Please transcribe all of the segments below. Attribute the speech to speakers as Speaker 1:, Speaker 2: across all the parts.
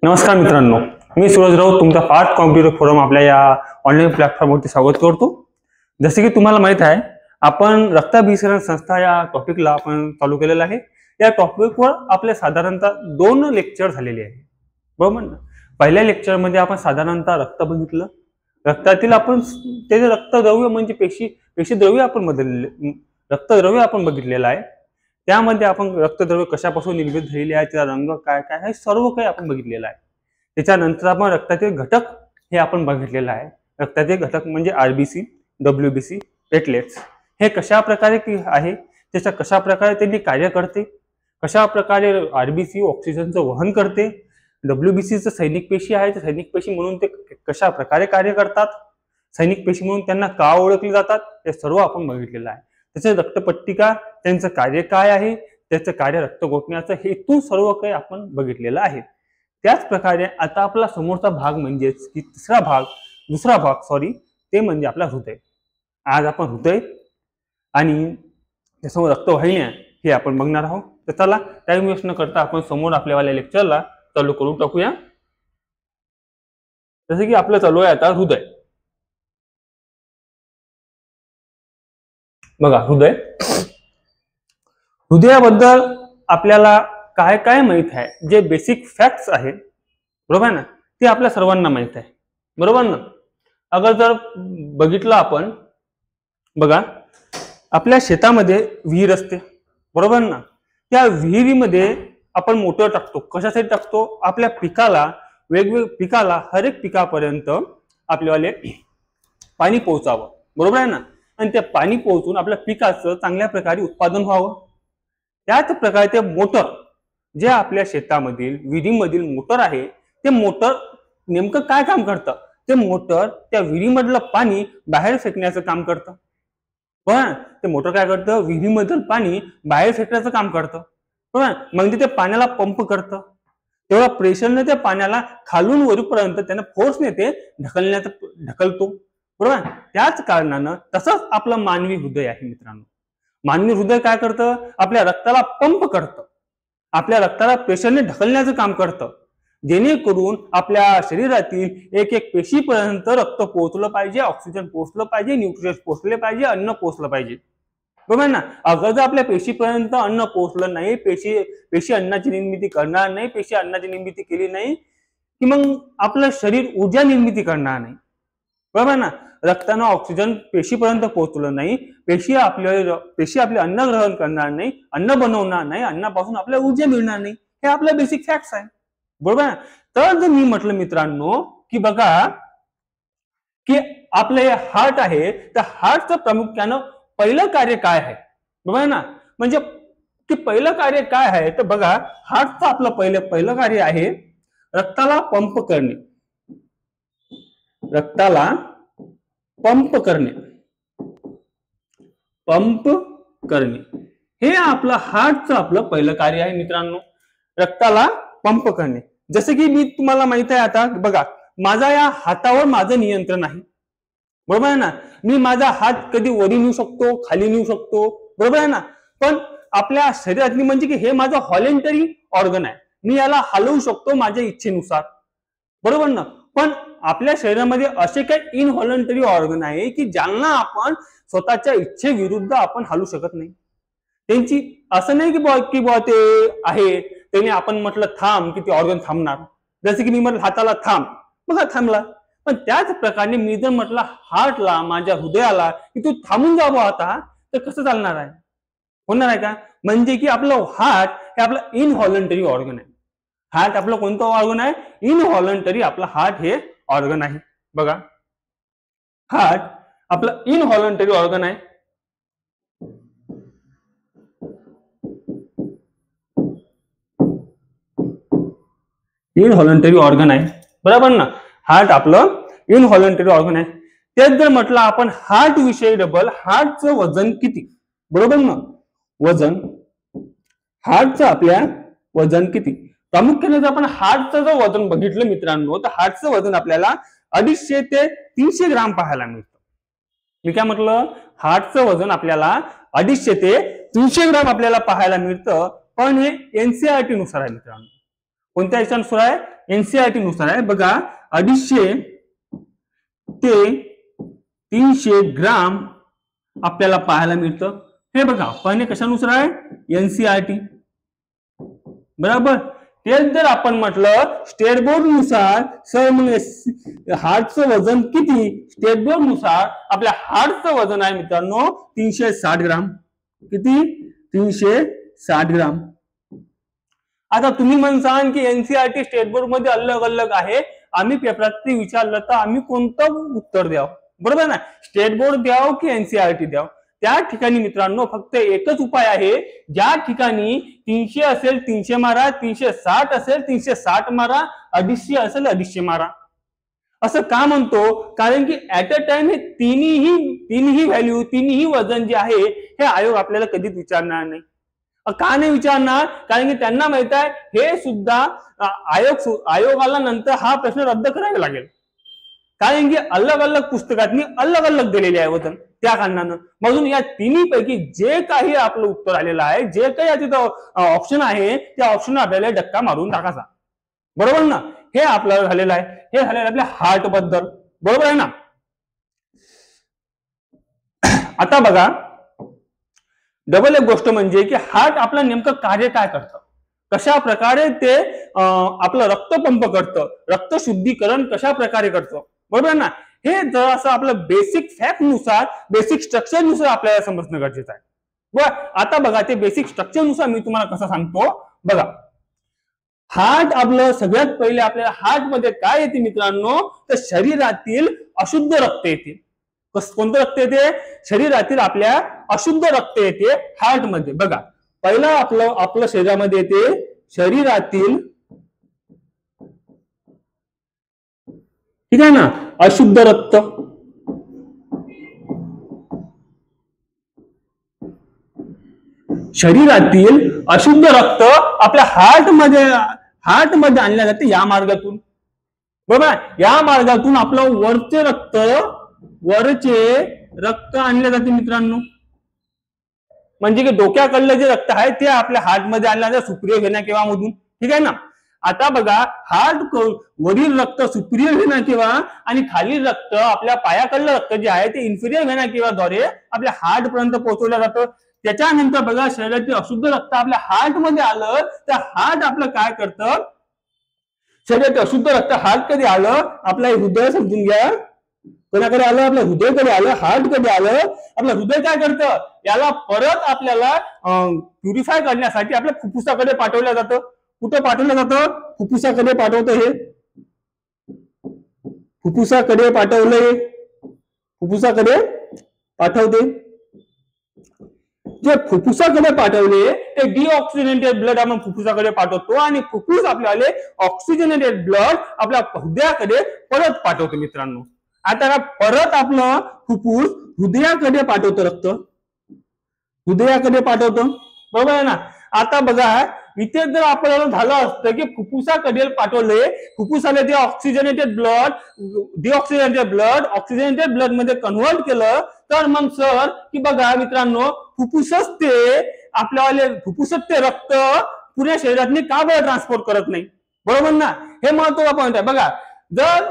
Speaker 1: नमस्कार मित्रांनो, मी सूरज राऊत तुमचा फास्ट कॉम्प्युटर फोरम आपल्या या ऑनलाईन प्लॅटफॉर्मवरती स्वागत करतो। जसे की तुम्हाला माहित आहे, आपण रक्ताभिसरण संस्था या टॉपिकला आपण चालू केलेला आहे। या टॉपिकवर आपले साधारणतः 2 लेक्चर झालेले आहे, बरोबर ना। पहिल्या लेक्चरमध्ये आपण साधारणतः रक्त बघितलं, रक्तातील आपण त्याचे रक्तद्रव्य म्हणजे पेशीद्रव्य आपण बदलले, रक्तद्रव्य आपण बघितलेला आहे। त्यामध्ये आपण रक्तद्रव्य कशापासून निर्मित झालेले आहे, त्याचा रंग काय काय हे सर्व काही आपण बघितलेलं आहे। त्याच्यानंतर आपण रक्तातील घटक हे आपण बघितलेलं आहे। रक्तातील घटक म्हणजे आरबीसी, डब्ल्यूबीसी, प्लेटलेट्स हे कशा प्रकारे आहे, त्याच्या कशा प्रकारे त्यांनी कार्य करते, कशा प्रकारे आरबीसी ऑक्सिजनचं वहन करते, डब्ल्यूबीसीचं सैनिक पेशी आहे, ते सैनिक पेशी म्हणून ते कशा प्रकारे कार्य करतात, सैनिक पेशी म्हणून त्यांना का ओळखले जातात, हे सर्व आपण बघितलेलं आहे। त्याचे रक्तपट्टिका, त्यांचं कार्य काय आहे, त्याचं कार्य रक्त गोठण्याचं हेतू सर्व काही आपण बघितलेलं आहे। त्याच प्रकारे आता आपला समोरचा भाग म्हणजेच की दुसरा भाग ते म्हणजे आपला हृदय। आज आपण हृदय आणि त्यासमोर रक्तवाहिन्या हे आपण बघणार आहोत। तर चला टाइम वेस्ट न करता आपण समोर आपल्यावाल्या लेक्चरला चालू करून टाकूया। जसे की आपलं चालू आहे आता हृदय। बघा, हृदयाबद्दल आपल्याला काय काय माहित आहे, जे बेसिक फॅक्ट्स आहेत, बरोबर ना, ते आपल्या सर्वांना माहित आहे, बरोबर ना। अगर जर बघितलं आपण, बघा आपल्या शेतामध्ये विहीर असते, बरोबर ना। त्या विहिरीमध्ये आपण मोटर टाकतो, कशासाठी टाकतो, आपल्या पिकाला पिकाला हर एक पिकापर्यंत आपल्याला पाणी पोहोचावं, बरोबर आहे ना। आणि ते पाणी पोहोचून आपल्या पिकाचं चांगल्या प्रकारे उत्पादन व्हावं। त्याच प्रकारे ते मोटर जे आपल्या शेतामधील विहिरीमधील मोटर आहे, ते मोटर नेमकं काय काम करतं, ते मोटर त्या विहिरीमधलं पाणी बाहेर फेकण्याचं काम करतं, बरोबर। ते मोटर काय करतं, विहिरीमधलं पाणी बाहेर फेकण्याचं काम करतं, बरोबर। मग ते पाण्याला पंप करतं, तेवढा प्रेशरने त्या पाण्याला खालून वरपर्यंत त्यानं फोर्सने ते ढकलतो, बरोबर। त्याच कारणानं तसंच आपलं मानवी हृदय आहे मित्रांनो। मानवी हृदय काय करतं, आपल्या रक्ताला पंप करतं, आपल्या रक्ताला प्रेशरने ढकलण्याचं काम करतं, जेणेकरून आपल्या शरीरातील एक एक पेशीपर्यंत रक्त पोहोचलं पाहिजे, ऑक्सिजन पोहोचलं पाहिजे, न्यूट्रिएंट्स पोहोचले पाहिजे, अन्न पोहोचलं पाहिजे, बरोबर ना। अगर जर आपल्या पेशीपर्यंत अन्न पोहोचलं नाही, पेशी अन्नाची निर्मिती करणार नाही, पेशी अन्नाची निर्मिती केली नाही की मग आपलं शरीर ऊर्जा निर्मिती करणार नाही, बरोबर ना। रक्तानं ऑक्सिजन पेशीपर्यंत पोहोचलं नाही, पेशी आपले अन्न ग्रहण करणार नाही, अन्न बनवणार नाही, अन्नापासून आपल्याला ऊर्जा मिळणार नाही। हे आपलं बेसिक फॅक्ट्स आहे, बरोबर। तर जर मी म्हटलं मित्रांनो की बघा की आपले हार्ट आहे, तर हार्टचं प्रामुख्यानं पहिलं कार्य काय आहे, बरोबर ना। म्हणजे की पहिलं कार्य काय आहे, तर बघा हार्टचं आपलं पहिलं कार्य आहे रक्ताला पंप करणे, रक्ताला पंप करणे हे आपलं हार्टचं आपलं पहिलं कार्य आहे मित्रांनो, रक्ताला पंप करणे। जसे की मी तुम्हाला माहित आहे, आता बघा माझा या हातावर माझं नियंत्रण आहे, बरोबर आहे ना। मी माझा हात कधी वरी नेऊ शकतो, खाली नेऊ शकतो, बरोबर आहे ना। पण आपल्या शरीरातली म्हणजे की हे माझं व्हॉलेंटरी ऑर्गन आहे, मी याला हलवू शकतो माझ्या इच्छेनुसार, बरोबर ना। पण आपल्या शरीरामध्ये असे काही इनव्हॉलंटरी ऑर्गन आहे की ज्यांना आपण स्वतःच्या इच्छेविरुद्ध आपण हलवू शकत नाही। त्यांची असं नाही की बुवा ते आहे, त्यांनी आपण म्हटलं थांब की ते ऑर्गन थांबणार। जसे की मी म्हटलं हाताला थांब, बघा थांबला। पण त्याच प्रकारे मी जर म्हटलं हार्टला, माझ्या हृदयाला की तू थांबून जा बुवा आता, तर कसं चालणार आहे, होणार आहे का। म्हणजे की आपलं हार्ट हे आपलं इनव्हॉलंटरी ऑर्गन आहे। हार्ट आपलं कोणतं ऑर्गन आहे, इनव्हॉलंटरी आपलं हार्ट हे ऑर्गन आहे। बघा हार्ट आपलं इनव्हॉलंटरी ऑर्गन आहे, इनव्हॉलंटरी ऑर्गन आहे, बरोबर ना। हार्ट आपलं इनव्हॉलंटरी ऑर्गन आहे। तेच जर म्हटलं आपण हार्ट विषयी डबल हार्टचं वजन किती, बरोबर ना। हार्टचं आपल्या वजन किती, प्रामुख्याने जर आपण हार्टचं जर वजन बघितलं मित्रांनो, तर हार्टचं वजन आपल्याला 250 ते 300 ग्राम पाहायला मिळतं। मी काय म्हटलं, हार्टचं वजन आपल्याला 250 ते 300 ग्राम आपल्याला पाहायला मिळतं। पण हे एनसीईआरटी नुसार आहे मित्रांनो। कोणत्या याच्यानुसार आहे, एनसीआरटी नुसार आहे बघा, 250 ते 300 ग्राम आपल्याला पाहायला मिळतं. हे बघा पण कशानुसार आहे, एनसीआरटी. बरोबर. तेच जर आपण म्हटलं स्टेट बोर्ड नुसार, सर म्हणजे हार्टचं वजन किती, स्टेट बोर्ड नुसार आपल्या हार्टचं वजन आहे मित्रांनो 360 ग्राम. किती, 360 ग्राम. आता तुम्ही म्हणसान की एनसीआरटी स्टेट बोर्ड मध्ये अलग अलग आहे, आम्ही पेपरात विचारलं तर आम्ही कोणतं उत्तर द्यावं, बरोबर ना. स्टेट बोर्ड द्याव की एनसीआरटी द्याव. त्या ठिकाणी मित्रांनो फक्त एकच उपाय आहे, ज्या ठिकाणी 300 असेल 300 मारा, 360 असेल 360 मारा, 250 असेल 250 मारा. असं का म्हणतो, कारण की ऍट अ टाइम हे तिन्ही व्हॅल्यू, तिन्ही वजन जे आहे हे आयोग आपल्याला कधीच विचारणार नाही. का नाही विचारणार, कारण की त्यांना माहित आहे हे सुद्धा आयोगाला नंतर हा प्रश्न रद्द करावा लागेल, कारण की अलग अलग पुस्तकातनी अलग अलग दिलेले आहे वजन. त्या कारणानं म्हणून या तिन्ही पैकी जे काही आपलं उत्तर आलेलं आहे, जे काही तिथं ऑप्शन आहे त्या ऑप्शन आपल्याला धक्का मारून टाकायचा, बरोबर ना. हे आपल्याला झालेलं आहे, हे झालेलं आपल्या हार्ट बद्दल, बरोबर आहे ना. आता बघा डबल एक गोष्ट म्हणजे की हार्ट आपलं नेमकं कार्य काय करतं, कशा प्रकारे ते आपलं रक्त पंप करतं, रक्त शुद्धीकरण कशा प्रकारे करतं, बरोबर ना. हे जर असं आपलं बेसिक फॅक्ट नुसार, बेसिक स्ट्रक्चर नुसार आपल्याला समजणं गरजेचं आहे. बरं, आता बघा ते बेसिक स्ट्रक्चर नुसार मी तुम्हाला कसं सांगतो बघा. हार्ट आपलं सगळ्यात पहिले आपल्याला हार्ट मध्ये काय येते मित्रांनो, तर शरीरातील अशुद्ध रक्त येते. कोणतं रक्त येते, शरीरातील आपल्या अशुद्ध रक्त येते हार्ट मध्ये. बघा पहिला आपलं शरीरामध्ये येते शरीरातील, ठीक आहे ना, अशुद्ध रक्त. शरीरातील अशुद्ध रक्त आपल्या हार्ट मध्ये आणल्या जाते या मार्गातून, बरोबर. या मार्गातून आपलं वरचे रक्त आणले जाते मित्रांनो. म्हणजे की डोक्याकडलं जे रक्त आहे ते आपल्या हार्ट मध्ये आणलं जाते सुप्रिय व्हेना केवा मधून, ठीक आहे ना. आता बघा हार्ट वरील रक्त सुप्रिय व्हेना केवा आणि खालील रक्त आपल्या पायाकडलं रक्त जे आहे ते इन्फिरियर व्हेना केवा द्वारे आपल्या हार्ट पर्यंत पोहोचवलं जातं. त्याच्यानंतर बघा शरीरातील अशुद्ध रक्त आपल्या हार्ट मध्ये आलं तर हार्ट आपलं काय करतं, शरीरातील अशुद्ध रक्त हार्ट कधी आलं, आपलं हृदय समजून घ्या, कोणाकडे आलं, आपल्या हृदयाकडे आलं, हार्ट कडे आलं. आपलं हृदय काय करतं, याला परत आपल्याला प्युरिफाय करण्यासाठी आपल्या फुफ्फुसाकडे पाठवलं जातं. कुठं पाठवलं जातं, फुफ्फुसाकडे पाठवतं. हे फुफ्फुसाकडे पाठवते. जे फुफ्फुसाकडे पाठवले ते डिऑक्सिजनेटेड ब्लड आपण फुफ्फुसाकडे पाठवतो आणि फुफ्फुस आपल्याला ऑक्सिजनेटेड ब्लड आपल्या हृदयाकडे परत पाठवतो मित्रांनो. आता परत आपलं फुफ्फुस हृदयाकडे पाठवतं, रक्त हृदयाकडे पाठवतं, बरोबर आहे ना. आता बघा इथे जर आपल्याला झालं असतं की फुफ्फुसाकडे पाठवले, फुफ्फुसाला ते ऑक्सिजनेटेड ब्लड ऑक्सिजनेटेड ब्लड मध्ये कन्व्हर्ट केलं, तर मग सर की बघा मित्रांनो फुफ्फुसच ते रक्त पुऱ्या शरीरातनी का बरं ट्रान्सपोर्ट करत नाही, बरोबर ना. हे महत्वाचा पॉईंट आहे. बघा जर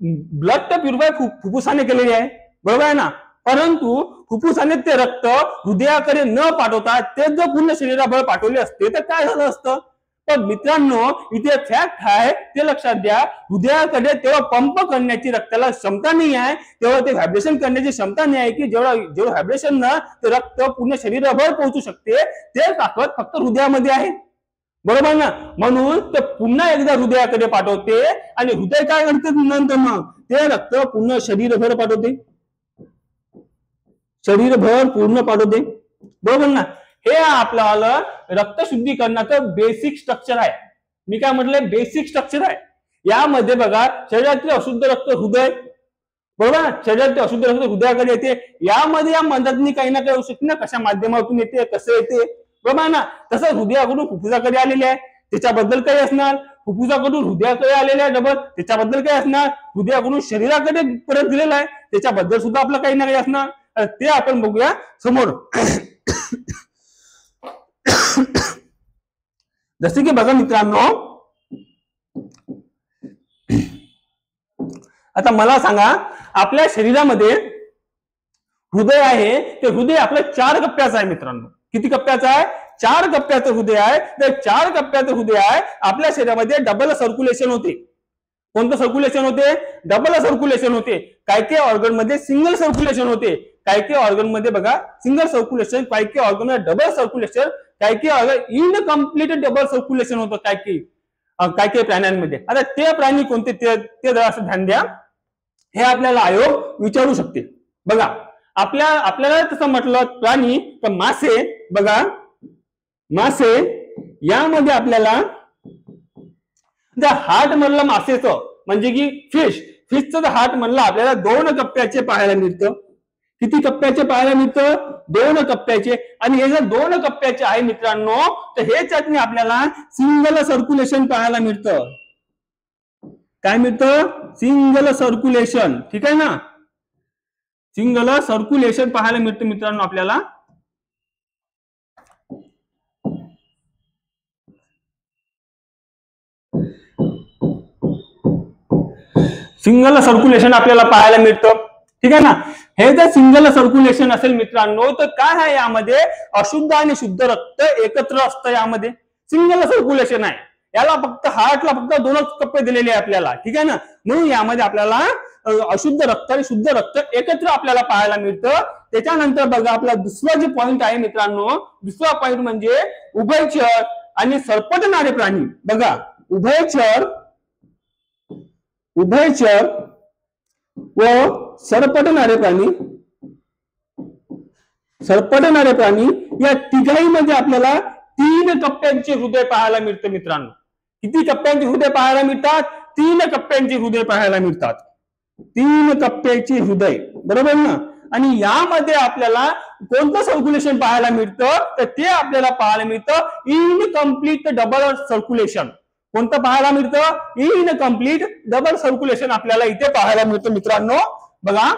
Speaker 1: ब्लड तर प्युरिफाय फुफ्फुसाने केलेली आहे, बरोबर आहे ना, परंतु फुफ्फुसाने ते रक्त हृदयाकडे न पाठवता ते जर पूर्ण शरीराभर पाठवले असते तर काय झालं असतं. पण मित्रांनो इथे फॅक्ट आहे ते लक्षात द्या, हृदयाकडे तेव्हा पंप करण्याची रक्ताला क्षमता नाही आहे, तेव्हा ते व्हायब्रेशन करण्याची क्षमता नाही आहे की जेवढं व्हायब्रेशन ना ते रक्त पूर्ण शरीराभर पोहोचू शकते, ते ताकद फक्त हृदयामध्ये आहे, बरोबर ना. म्हणून ते पुन्हा एकदा हृदयाकडे पाठवते आणि हृदय काय करते नंतर मग ते रक्त पूर्ण शरीरभर पाठवते, बरोबर ना. हे आपल्याला रक्त शुद्धीकरणाचं बेसिक स्ट्रक्चर आहे. मी काय म्हटलंय, बेसिक स्ट्रक्चर आहे. यामध्ये बघा शरीरातील अशुद्ध रक्त हृदय, बरोबर ना, शरीरातील अशुद्ध रक्त हृदयाकडे येते. यामध्ये या मदतीने काही ना काही होऊ शकते ना, कशा माध्यमातून येते, कसं येते, बरोबर ना. तसं हृदयाकडून फुफ्फुसाकडे आलेले आहे त्याच्याबद्दल काही असणार, फुफ्फुसाकडून हृदयाकडे आलेले आहे डबल त्याच्याबद्दल काही असणार, हृदयाकडून शरीराकडे परत दिलेलं आहे त्याच्याबद्दल सुद्धा आपलं काही ना काही असणार. ते आपण बघूया समोर. जसे की बघा मित्रांनो आता मला सांगा, आपल्या शरीरामध्ये हृदय आहे, ते हृदय आपलं 4 कप्प्याचं आहे मित्रांनो. किती कप्प्याचं आहे? 4 कप्प्याचं हृदय आहे. ते 4 कप्प्याचं हृदय आहे. आपल्या शरीरामध्ये डबल सर्क्युलेशन होते. कोणतं सर्क्युलेशन होते? डबल सर्क्युलेशन होते. काही काही ऑर्गन मध्ये सिंगल सर्क्युलेशन होते. काही काही ऑर्गन मध्ये बघा सिंगल सर्क्युलेशन, काही काही ऑर्गन मध्ये डबल सर्क्युलेशन, काही काही ऑर्गन इनकम्प्लीट डबल सर्क्युलेशन होतं काही काही प्राण्यांमध्ये. आता ते प्राणी कोणते ते जरा असं ध्यान द्या. हे आपल्याला आयोग विचारू शकते. बघा आपल्याला तसं म्हटलं प्राणी तर मासे, बघा मासे यामध्ये आपल्याला हार्ट म्हणलं मासेचं म्हणजे की फिशचं हार्ट म्हणलं आपल्याला 2 कप्प्याचे पाहायला मिळतं. किती कप्प्याचे पाहायला मिळतं? 2 कप्प्याचे. आणि हे जर 2 कप्प्याचे आहे मित्रांनो, तर हे चटणी आपल्याला सिंगल सर्क्युलेशन पाहायला मिळतं. काय मिळतं? Single circulation. ठीक आहे ना, सिंगल सर्क्युलेशन पाहायला मिळतं मित्रांनो आपल्याला. सिंगल सर्क्युलेशन आपल्याला पाहायला मिळतं. ठीक आहे ना. हे जर सिंगल सर्क्युलेशन असेल मित्रांनो, तर काय आहे यामध्ये? अशुद्ध आणि शुद्ध रक्त एकत्र असतं. यामध्ये सिंगल सर्क्युलेशन आहे. याला फक्त हार्टला फक्त 2च कप्पे दिलेले आहे आपल्याला. ठीक आहे ना. म्हणून यामध्ये आपल्याला अशुद्ध रक्त आणि शुद्ध रक्त एकत्र आपल्याला पाहायला मिळतं. त्याच्यानंतर बघा आपला दुसरा जे पॉइंट आहे मित्रांनो, दुसरा पॉइंट म्हणजे उभयचर आणि सरपटणारे प्राणी. बघा उभयचर व सरपटणारे प्राणी या तिघांमध्ये आपल्याला 3 कप्प्यांचे हृदय पाहायला मिळतं मित्रांनो. किती कप्प्यांचे हृदय पाहायला मिळतात? 3 कप्प्यांचे हृदय पाहायला मिळतात. 3 कप्प्याचे हृदय, बरोबर ना. आणि यामध्ये आपल्याला कोणतं सर्क्युलेशन पाहायला मिळतं? तर ते आपल्याला पाहायला मिळतं इनकम्प्लीट डबल सर्क्युलेशन. कोणतं पाहायला मिळतं? इनकम्प्लीट डबल सर्क्युलेशन आपल्याला इथे पाहायला मिळतं मित्रांनो. बघा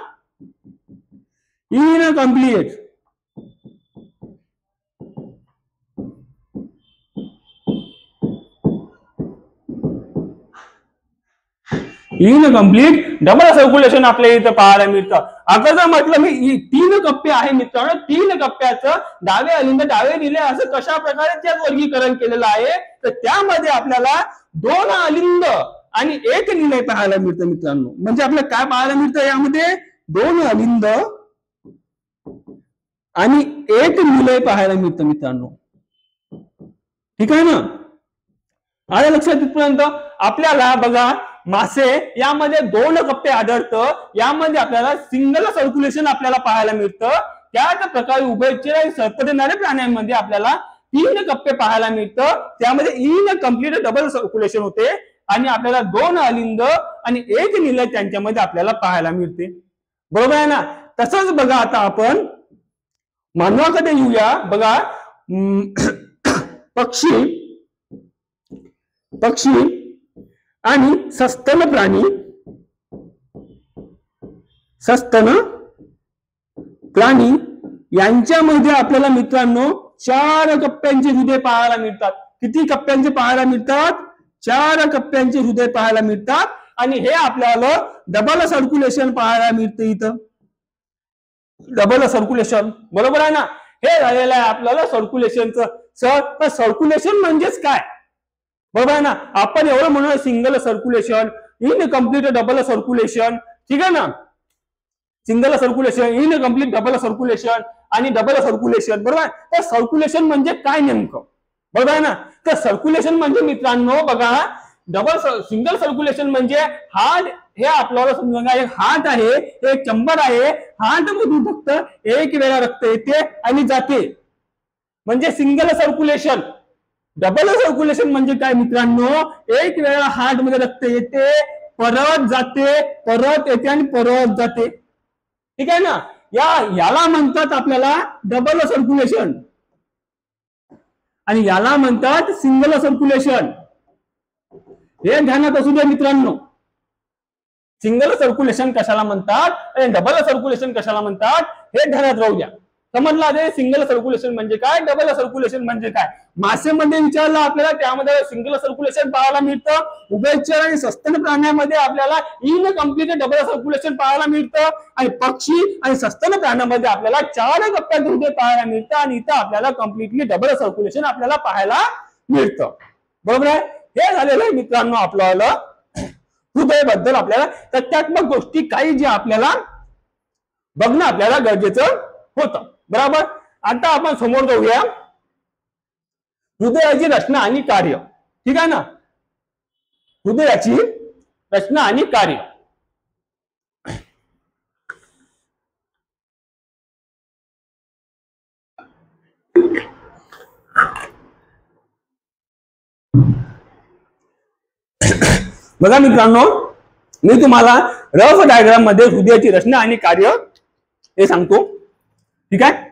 Speaker 1: इनकम्प्लीट डबल सर्क्युलेशन आपल्याला इथं पाहायला मिळतं. आता जर म्हटलं मी 3 कप्पे आहे मित्रांनो, 3 कप्प्याचं डावे अलिंद डावे निलय असं कशा प्रकारे त्यात वर्गीकरण केलेलं आहे, तर त्यामध्ये आपल्याला 2 अलिंद आणि 1 निलय पाहायला मिळतं मित्रांनो. म्हणजे आपल्याला काय पाहायला मिळतं? यामध्ये 2 अलिंद आणि 1 निलय पाहायला मिळतं मित्रांनो. ठीक आहे ना. आलं लक्षात तिथपर्यंत? आपल्याला बघा मासे यामध्ये 2 कप्पे आढळतं. यामध्ये आपल्याला सिंगल सर्क्युलेशन आपल्याला पाहायला मिळतं. त्याच प्रकारे उभयचर आणि सरपटणाऱ्या प्राण्यांमध्ये आपल्याला 3 कप्पे पाहायला मिळतं. त्यामध्ये इनकम्प्लीट डबल सर्क्युलेशन होते आणि आपल्याला 2 अलिंद आणि 1 निलय त्यांच्यामध्ये आपल्याला पाहायला मिळते. बरोबर आहे ना. तसंच बघा आता आपण मानवाकडे येऊया. बघा पक्षी आणि सस्तन प्राणी यांच्यामध्ये आपल्याला मित्रांनो 4 कप्प्यांचे हृदय पाहायला मिळतात. किती कप्प्यांचे पाहायला मिळतात? 4 कप्प्यांचे हृदय पाहायला मिळतात. आणि हे आपल्याला डबल सर्क्युलेशन पाहायला मिळतं इथं. डबल सर्क्युलेशन, बरोबर आहे ना. हे झालेलं आहे आपल्याला सर्क्युलेशनचं. सर सर्क्युलेशन म्हणजेच काय? बरोबर आहे ना. आपण एवढं म्हणून single circulation, incomplete double circulation. ठीक आहे ना. Single circulation, incomplete double circulation आणि डबल सर्क्युलेशन. बरोबर. तर सर्क्युलेशन म्हणजे काय नेमकं? बरोबर आहे ना. तर सर्क्युलेशन म्हणजे मित्रांनो बघा सिंगल सर्क्युलेशन म्हणजे हार्ट, हे आपल्याला समजा एक हार्ट आहे, एक चंबर आहे. हार्ट मधून फक्त एक वेळा रक्त येते आणि जाते म्हणजे सिंगल सर्क्युलेशन. डबल सर्क्युलेशन म्हणजे काय मित्रांनो? एक वेळा हार्ट मध्ये रक्त येते, परत जाते, परत येते आणि परत जाते. ठीक आहे ना. याला म्हणतात आपल्याला डबल सर्क्युलेशन आणि याला म्हणतात सिंगल सर्क्युलेशन. हे ध्यानात असू द्या मित्रांनो. सिंगल सर्क्युलेशन कशाला म्हणतात आणि डबल सर्क्युलेशन कशाला म्हणतात हे ध्यानात राहू द्या. समजला ते सिंगल सर्क्युलेशन म्हणजे काय, डबल सर्क्युलेशन म्हणजे काय. मासेमध्ये विचारलं आपल्याला त्यामध्ये सिंगल सर्क्युलेशन पाहायला मिळतं. उभयचर आणि सस्तन प्राण्यामध्ये आपल्याला इनकम्प्लीट डबल सर्क्युलेशन पाहायला मिळतं. आणि पक्षी आणि सस्तन प्राण्यामध्ये आपल्याला 4 टप्प्यात हृदय पाहायला मिळतं आणि इथं आपल्याला कम्प्लिटली डबल सर्क्युलेशन आपल्याला पाहायला मिळतं. बरोबर आहे. हे झालेलं आहे मित्रांनो आपल्याला हृदयाबद्दल आपल्याला तथ्यात्मक गोष्टी काही जे आपल्याला बघणं आपल्याला गरजेचं होतं. बरोबर. आता आपण समोर जाऊया हृदयाची रचना आणि कार्य. ठीक आहे ना. हृदयाची रचना आणि कार्य. बघा मित्रांनो, मी तुम्हाला रफ डायग्राम मध्ये हृदयाची रचना आणि कार्य हे सांगतो. ठीक आहे.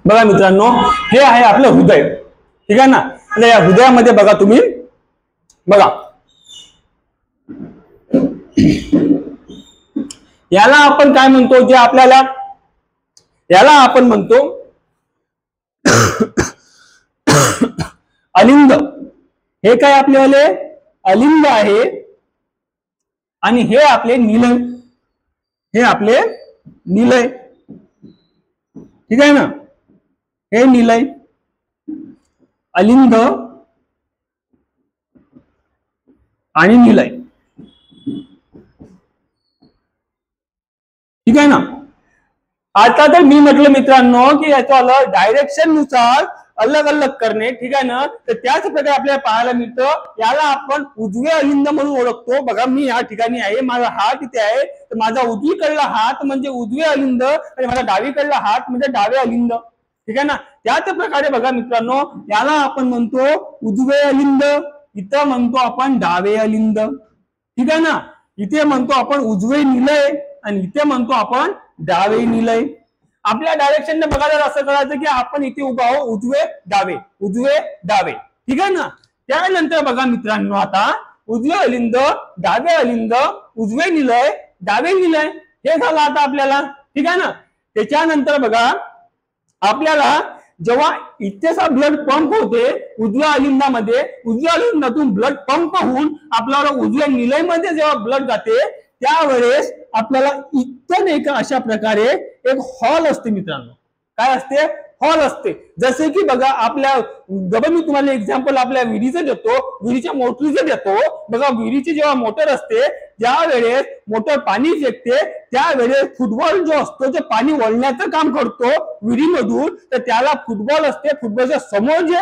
Speaker 1: बघा मित्रांनो, हे आहे आपलं हृदय. ठीक आहे ना. आणि या हृदयामध्ये बघा तुम्ही, बघा याला आपण काय म्हणतो, जे आपल्याला याला आपण म्हणतो अलिंद. हे काय आपल्याला अलिंद आहे आणि हे आपले निलय. हे आपले निलय. ठीक आहे ना. हे निलय, अलिंद आणि निलय. ठीक आहे ना. आता तर मी म्हटलं मित्रांनो की याचं डायरेक्शन नुसार अलग अलग करणे. ठीक आहे ना. तर त्याच प्रकारे आपल्याला पाहायला मिळतं. याला आपण उजवे अलिंद म्हणून ओळखतो. बघा मी या ठिकाणी आहे, माझा हात इथे आहे, तर माझा उजवीकडला हात म्हणजे उजवे अलिंद आणि माझा डावीकडला हात म्हणजे डावे अलिंद. ठीक आहे ना. त्याच प्रकारे बघा मित्रांनो, याला आपण म्हणतो उजवे अलिंद, इथं म्हणतो आपण डावे अलिंद. ठीक आहे ना. इथे म्हणतो आपण उजवे निलय आणि इथे म्हणतो आपण डावे निलय. आपल्या डायरेक्शनने बघायला असं करायचं की आपण इथे उभा आहोत, उजवे डावे उजवे डावे. ठीक आहे ना. त्यानंतर बघा मित्रांनो, आता उजवे अलिंद, डावे अलिंद, उजवे निलय, डावे निलय हे झालं आता आपल्याला. ठीक आहे ना. त्याच्यानंतर बघा आपल्याला जेव्हा इथेचा ब्लड पंप होते उजव्या अलिंदामध्ये, उजव्या अलिंदातून ब्लड पंप होऊन आपल्याला उजव्या निलयमध्ये जेव्हा ब्लड जाते त्यावेळेस आपल्याला इथं नाही का अशा प्रकारे एक हॉल असते मित्रांनो. काय असते? हॉल असते. जसे की बघा आपल्या मी तुम्हाला एक्झाम्पल आपल्या विहिरीचं देतो, विहिरीच्या मोटरीचं देतो. बघा विहिरीची जेव्हा मोटर असते ज्या वेळेस मोटर पाणी फेकते त्यावेळेस फुटबॉल जो असतो जे पाणी वळण्याचं काम करतो विहिरीमधून, तर त्याला फुटबॉल असते. फुटबॉलच्या समोर जे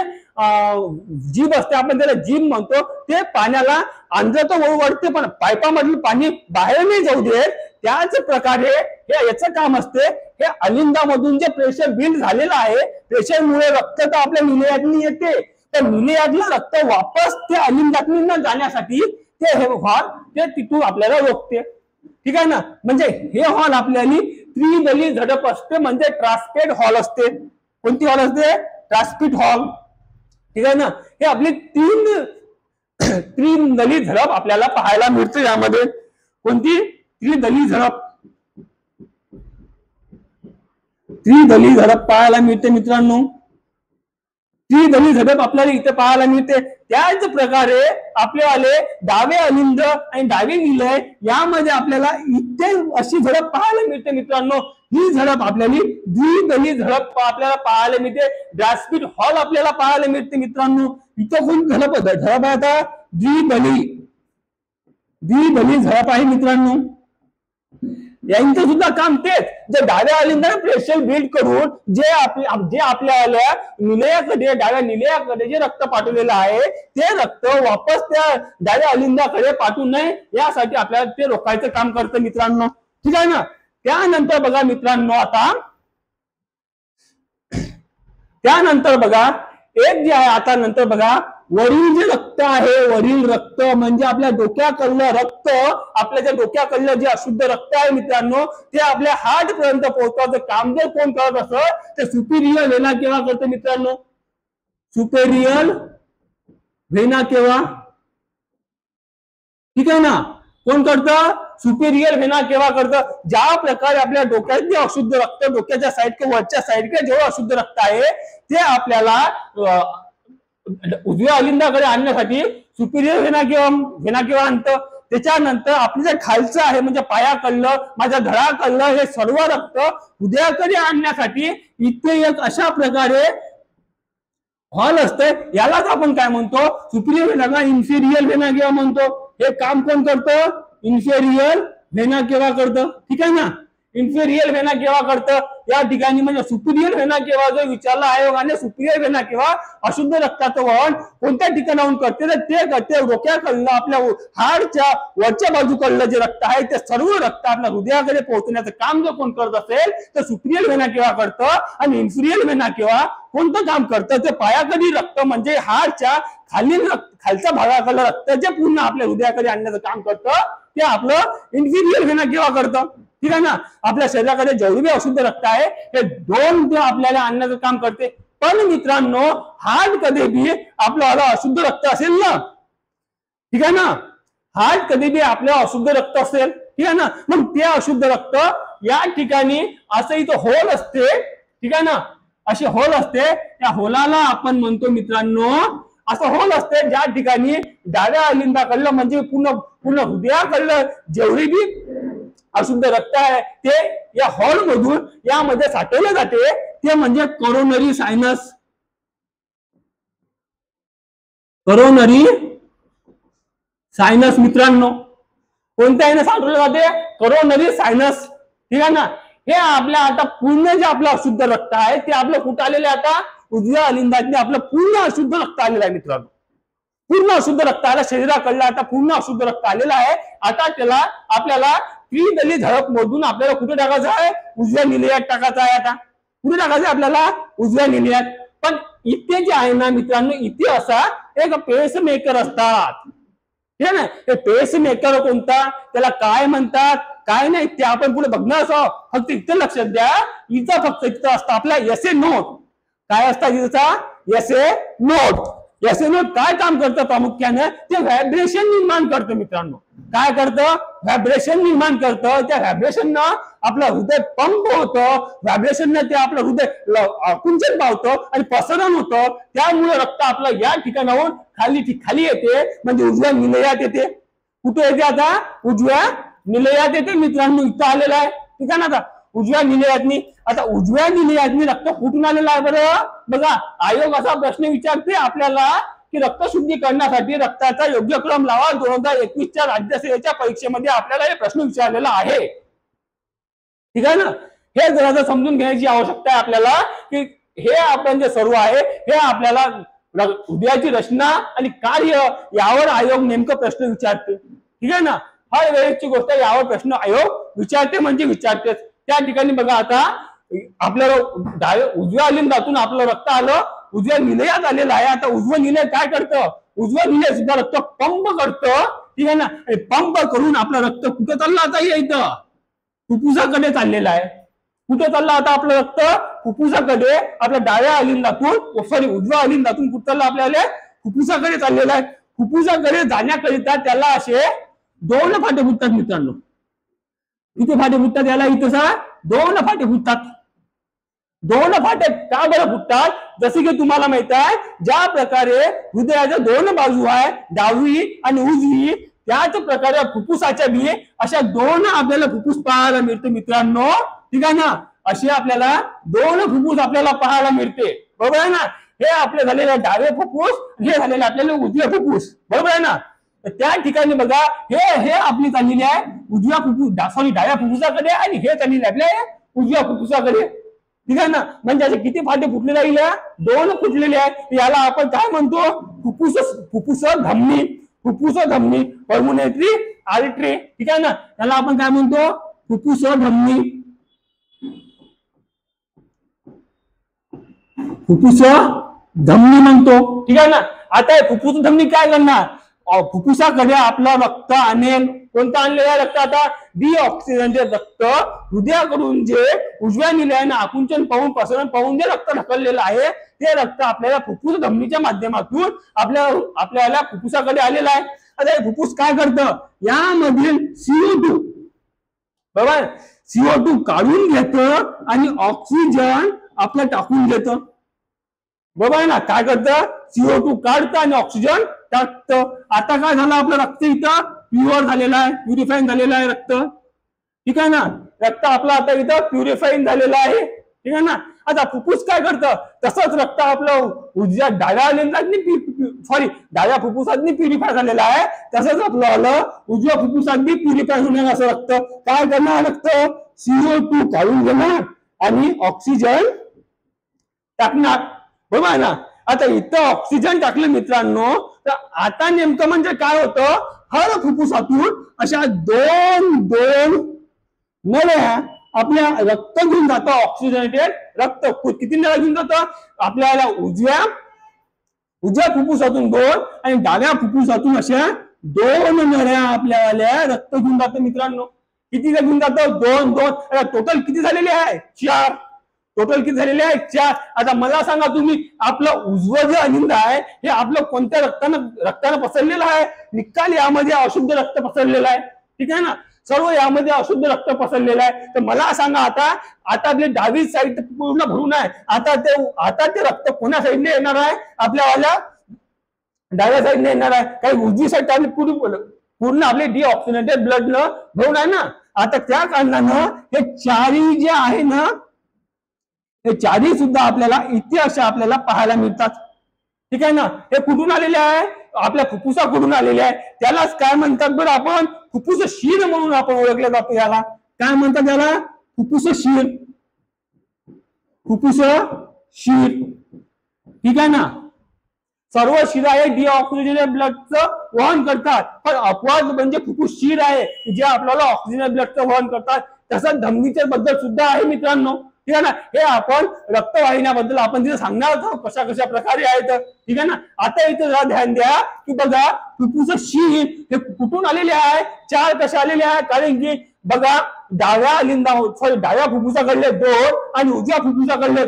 Speaker 1: जीभ असते, आपण त्याला जीभ म्हणतो, ते पाण्याला अंधत वळते पण पाईपामधलं पाणी बाहेर नाही जाऊ देत. त्याच प्रकारे हे याचं काम असते. हे अलिंदामधून जे प्रेशर बिल्ड झालेलं आहे, प्रेशरमुळे रक्त तर आपल्या निलयातनी येते, तर निलयातलं रक्त वापस ते अलिंदातनी न जाण्यासाठी ते हे हॉल ते तिथून आपल्याला रोखते. ठीक आहे ना. म्हणजे हे हॉल आपल्याला त्रिदली झडप असते, म्हणजे ट्रान्सपेट हॉल असते. कोणती हॉल असते? ट्रान्सपिट हॉल. ठीक आहे ना. हे आपली त्रिदली झडप आपल्याला पाहायला मिळते. यामध्ये कोणती? त्रिदली झडप. त्रिदली झडप पाहायला मिळते मित्रांनो. त्रिदली झडप आपल्याला इथे पाहायला मिळते. त्याच प्रकारे आपल्याला डावे अलिंद आणि डावे निलय यामध्ये आपल्याला इथे अशी झडप पाहायला मिळते मित्रांनो. ही झडप आपल्याला द्विदली झडप आपल्याला पाहायला मिळते. ट्रान्सपिट हॉल आपल्याला पाहायला मिळते मित्रांनो. इथं कोण झडप आहे आता? द्विदली. द्विदली झडप आहे मित्रांनो. यांचं सुद्धा काम तेच, जे डाव्या अलिंदाने प्रेशर बिल्ड करून जे आपल्या निलयाकडे, डाव्या निलयाकडे जे रक्त पाठवलेलं आहे ते रक्त वापस त्या डाव्या अलिंदाकडे पाठवू नये यासाठी आपल्याला ते रोखायचं काम करतं मित्रांनो. ठीक आहे ना. त्यानंतर बघा मित्रांनो, आता त्यानंतर बघा एक जे आहे, आता नंतर बघा वरील जे रक्त आहे, वरील रक्त म्हणजे आपल्या डोक्याकडलं रक्त, आपल्या ज्या डोक्याकडलं जे अशुद्ध रक्त आहे मित्रांनो, ते आपल्या हार्ट पर्यंत पोहोचवायचं काम जर कोण करत असं ते सुपिरियर व्हेना केव्हा करतं मित्रांनो. सुपेरियर व्हेना केव्हा, ठीक आहे ना, कोण करतं, सुपेरियर व्हेना केव्हा करतं. ज्या प्रकारे आपल्या डोक्यात जे अशुद्ध रक्त, डोक्याच्या साईड किंवा वरच्या साईड किंवा जेवढं अशुद्ध रक्त आहे ते आपल्याला उजव्या अलिंदाकडे आणण्यासाठी सुपिरियर व्हेना केव्हा आणतं. त्याच्यानंतर आपलं जे खालचं आहे म्हणजे पायाकडलं, माझ्या धडाकडलं हे सर्व रक्त हृदयाकडे आणण्यासाठी इथे एक अशा प्रकारे हॉल असतंय. यालाच आपण काय म्हणतो, सुपिरियर व्हेना, इन्फेरियर व्हेना केव्हा म्हणतो. हे काम कोण करतं, इन्फेरियर व्हेना केव्हा करतं. ठीक आहे ना. इन्फेरियर व्हेना केव्हा करतं या ठिकाणी, म्हणजे सुपिरियर व्हेना केव्हा जो विचारला आयोगाने, सुपिरियर व्हेना केव्हा अशुद्ध रक्ताचं वहन कोणत्या ठिकाणाहून करते, तर ते करते डोक्याकडलं, आपल्या हाडच्या वरच्या बाजूकडलं जे रक्त आहे ते सर्व रक्त आपल्या हृदयाकडे पोहोचण्याचं काम जर कोण करत असेल तर सुपिरियर व्हेना केव्हा करतं. आणि इन्फेरियर व्हेना केव्हा कोणतं काम करतं, ते पायाकडील रक्त म्हणजे हाडच्या खालच्या भागाकडलं रक्त जे पूर्ण आपल्या हृदयाकडे आणण्याचं काम करतं ते आपलं इन्फेरियर व्हेना केव्हा करतं. ठीक आहे ना. आपल्या शरीराकडे जेवढे बी अशुद्ध रक्त आहे हे दोन ते आपल्याला आणण्याचं काम करते. पण मित्रांनो, हार्ट कधी बी आपल्याला अशुद्ध रक्त असेल ना, ठीक आहे ना, हार्ट कधी बी आपल्या अशुद्ध रक्त असेल, ठीक आहे ना, मग ते अशुद्ध रक्त या ठिकाणी असं इथं होल असते, ठीक आहे ना, अशी होल असते. त्या होलाला आपण म्हणतो मित्रांनो, असं होल असते ज्या ठिकाणी डाव्या अलिंदाकडलं म्हणजे पूर्ण हृदयाकडलं जेवढी बी अशुद्ध रक्त आहे ते या हॉल मधून यामध्ये साठवले जाते. ते म्हणजे कोरोनरी सायनस. कोरोनरी सायनस मित्रांनो, कोणत्या याने साठवले जाते, कोरोनरी सायनस. ठीक आहे ना. हे आपल्या आता पूर्ण जे आपलं अशुद्ध रक्त आहे ते आपलं कुठं आलेलं आहे, आता उजव्या अलिंदातले आपलं पूर्ण अशुद्ध रक्त आलेलं आहे मित्रांनो. पूर्ण अशुद्ध रक्त आलं शरीराकडलं, आता पूर्ण अशुद्ध रक्त आलेलं आहे. आता त्याला आपल्याला द्विदली झडप मधून आपल्याला कुठे टाकायचं आहे, उजव्या निलयात टाकायचं आहे. आता कुठे टाकायचं आहे आपल्याला, उजव्या निलयात. पण इथे जे आहे ना मित्रांनो, इथे असा एक पेस मेकर असतात. हे ना, हे पेस मेकर कोणता, त्याला काय म्हणतात काय नाही ते आपण पुढे बघणार आहोत. फक्त इथे लक्षात द्या, इथं फक्त इथं असतं आपला एसए नोट. काय असतात इथचा, एसए नोट. एसए नोट काय काम करतं प्रामुख्याने, ते व्हायब्रेशन निर्माण करतं मित्रांनो. काय करतं, व्हायब्रेशन निर्माण करतं. त्या व्हायब्रेशननं आपलं हृदय पंप होतं, व्हायब्रेशननं ते आपलं हृदय आकुंचन पावतं आणि प्रसरण होतं. त्यामुळे रक्त आपलं या ठिकाणाहून खाली येते, म्हणजे उजव्या निलयात येते. कुठे येते आता, उजव्या निलयात येते मित्रांनो. इथं आलेलं आहे, ठीक आहे ना. आता उजव्या निलयातनी, आता उजव्या निलयातनी रक्त कुठून आलेलं आहे बरं. बघा, आयोग असा प्रश्न विचारते आपल्याला की रक्त शुद्धीकरणासाठी रक्ताचा योग्य क्रम लावा. 2021च्या राज्यसेवेच्या परीक्षेमध्ये आपल्याला हे प्रश्न विचारलेला आहे. ठीक आहे ना. हे जरा समजून घेण्याची आवश्यकता आहे आपल्याला की हे आपण जे सर्व आहे हे आपल्याला हृदयाची रचना आणि कार्य यावर आयोग नेमकं प्रश्न विचारते. ठीक आहे ना. हर वेळेची गोष्ट यावर प्रश्न आयोग विचारते म्हणजे विचारतेच. त्या ठिकाणी बघा, आता आपल्याला उजव्या अलिंदातून आपलं रक्त आलं, उजव्या निलयात आलेलं आहे. आता उजवं निलय काय करतं, उजवं निलय सुद्धा रक्त पंप करतं. ठीक आहे ना. पंप करून आपलं रक्त कुठं चाललं, आता इथं फुफ्फुसाकडे चाललेलं आहे. कुठं चाललं आता आपलं रक्त, फुफ्फुसाकडे. आपल्या डाव्या अलिंदातून, सॉरी उजव्या अलिंदातून कुठं चाललं, आपल्याला फुफ्फुसाकडे चाललेलं आहे. फुफ्फुसाकडे जाण्याकरिता त्याला असे दोन फाटे फुटतात मित्रांनो. इथे फाटे फुटतात, याला इथं दोन फाटे फुटतात. दोन फाटे का बरं फुटतात, जसे की तुम्हाला माहित आहे ज्या प्रकारे हृदयाच्या दोन बाजू आहे, डावी आणि उजवी, त्याच प्रकारे फुफ्फुसाच्या बी अशा दोन आपल्याला फुफ्फुस पाहायला मिळते मित्रांनो. ठीक आहे ना. असे आपल्याला दोन फुफ्फुस आपल्याला पाहायला मिळते, बरोबर आहे ना. हे आपले झालेले डावे फुफ्फुस, हे झालेले आपल्याला उजवे फुफ्फुस, बरोबर आहे ना. तर त्या ठिकाणी बघा हे आपली चाललेली आहे उजव्या फुफ्फुस डाव्या फुफ्फुसाकडे आणि हे चाललेले आपल्या उजव्या फुफ्फुसाकडे. ठीक आहे ना. म्हणजे असे किती फाटे फुटले राहिले? 2 फुटलेले आहेत. याला आपण काय म्हणतो? फुफ्फुस धमनी. फुफ्फुस धमनी पल्मोनरी आर्टरी. ठीक आहे ना. त्याला आपण काय म्हणतो? फुफ्फुस धमनी. फुफ्फुस धमनी म्हणतो. ठीक आहे ना. आता फुफ्फुस धमनी काय करणार? फुफ्फुसाकडे आपलं रक्त आणेल. कोणतं आणलेलं आहे रक्त? आता डिऑक्सिजनेटेड रक्त हृदयाकडून जे उजव्या निलयानं आकुंचन पाहून प्रसरण पाहून जे रक्त ढकललेलं आहे ते रक्त आपल्याला फुफ्फुस धमनीच्या माध्यमातून आपल्याला फुफ्फुसाकडे आलेलं आहे. आता हे फुफ्फुस काय करतं? यामधील CO2 बरोबर CO2 काढून घेतं आणि ऑक्सिजन आपलं टाकून घेतं. बरोबर आहे ना. काय करतं? CO2 काढतं आणि ऑक्सिजन टाकतं. आता काय झालं? आपलं रक्त इथं प्युअर झालेलं आहे, प्युरिफाईंग झालेलं आहे रक्त. ठीक आहे ना. रक्त आपलं आता इथं प्युरिफाईंग झालेलं आहे. ठीक आहे ना. आता फुफ्फुस काय करतं? तसंच रक्त आपलं डाव्या फुफ्फुसातनी प्युरिफाय झालेलं आहे. तसंच आपलं उजव्या फुफ्फुसातनी प्युरिफाय होणार असं रक्त काय करणार? रक्त CO2 काढून घेणार आणि ऑक्सिजन टाकणार. बरोबर आहे ना. आता इथं ऑक्सिजन टाकलं मित्रांनो तर आता नेमकं म्हणजे काय होतं? हर फुफ्फुसातून अशा दोन नळ्या आपल्या रक्त घेऊन जातं. ऑक्सिजनेटेड रक्त किती नळ्या घेऊन जातं? आपल्याला उजव्या फुफ्फुसातून 2 आणि डाव्या फुफ्फुसातून अशा 2 नळ्या आपल्याला रक्त घेऊन जातं मित्रांनो. किती घेऊन जातं? 2. टोटल किती झालेले आहे? 4. टोटल किती झालेले आहे? 4. आता मला सांगा तुम्ही आपलं उजवं जे अलिंद आहे हे आपलं कोणत्या रक्तानं पसरलेलं आहे? निकाल यामध्ये अशुद्ध रक्त पसरलेलं आहे. ठीक आहे ना. सर्व यामध्ये अशुद्ध रक्त पसरलेलं आहे. तर मला सांगा आता आपली डावी साईड पूर्ण भरून आहे. आता ते रक्त कोणा साईडने येणार आहे? आपल्याला डाव्या साईडने येणार आहे. काही उजवी साईड पूर्ण आपले डिऑक्सिजनेटेड ब्लड भरून आहे ना. आता त्या कारणानं हे चारही जे आहे ना हे चारही सुद्धा आपल्याला इथे अशा आपल्याला पाहायला मिळतात. ठीक आहे ना. हे कुठून आलेले आहे? आपल्या फुफ्फुसाकडून आलेले आहे. त्यालाच काय म्हणतात बरं? आपण फुफ्फुस शिर म्हणून आपण ओळखलं जातो. याला काय म्हणतात? त्याला फुफ्फुस शिर. फुफ्फुस शिर. ठीक आहे ना. सर्व शिरा हे डिऑक्सिजनेटेड ब्लडचं वहन करतात. पण अपवाद म्हणजे फुफ्फुस शिर आहे जे आपल्याला ऑक्सिजन ब्लडचं वहन करतात. तसंच धमनीच्या बद्दल सुद्धा आहे मित्रांनो. ठीक आहे ना. हे आपण रक्तवाहिन्याबद्दल आपण तिथे सांगणार आहोत कशा प्रकारे आहेत. ठीक आहे ना. आता इथे जरा ध्यान द्या की बघा फुफ्फुस शिर हे कुठून आलेले आहे? 4 कसे आलेले आहे? कारण की बघा डाव्या फुफ्फुसाकडले 2 आणि उजव्या फुफ्फुसाकडले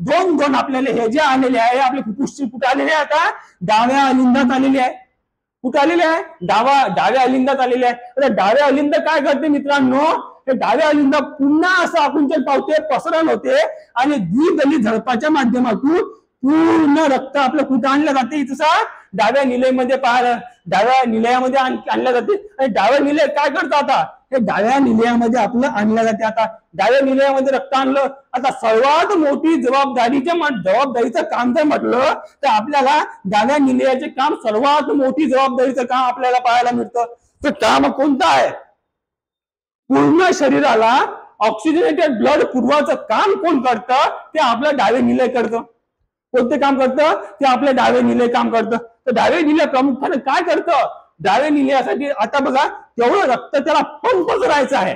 Speaker 1: 2 आपल्याला हे जे आलेले आहे आपले फुफ्फुस कुठे आलेले आहे? आता डाव्या अलिंदात आलेले आहे. कुठे आलेले आहे? डाव्या अलिंदात आलेले आहे. आता डाव्या अलिंद काय करते मित्रांनो? हे डाव्या अलिंद पुन्हा असं आकुंचन पावते, प्रसरण होते आणि द्विदली झडपाच्या माध्यमातून पूर्ण रक्त आपलं कुठे आणलं जाते? इथं डाव्या निलयमध्ये डाव्या निलयामध्ये आणल्या जाते. आणि डाव्या निलय काय करतं? आता हे डाव्या निलयामध्ये आपलं आणलं जाते. आता डाव्या निलयामध्ये रक्त आणलं. आता सर्वात मोठी जबाबदारीचं काम जर म्हटलं तर आपल्याला डाव्या निलयाचे काम सर्वात मोठी जबाबदारीचं काम आपल्याला पाहायला मिळतं. तर काम कोणतं आहे? पूर्ण शरीराला ऑक्सिजनेटेड ब्लड पुरवायचं काम कोण करतं? ते आपलं डावे निलय करतं. कोणते काम करतं? ते आपलं डावे निलय काम करतं. तर डावे निलय प्रामुख्याने काय करतं? डावे निलयासाठी आता बघा तेवढं रक्त त्याला पंप करायचं आहे.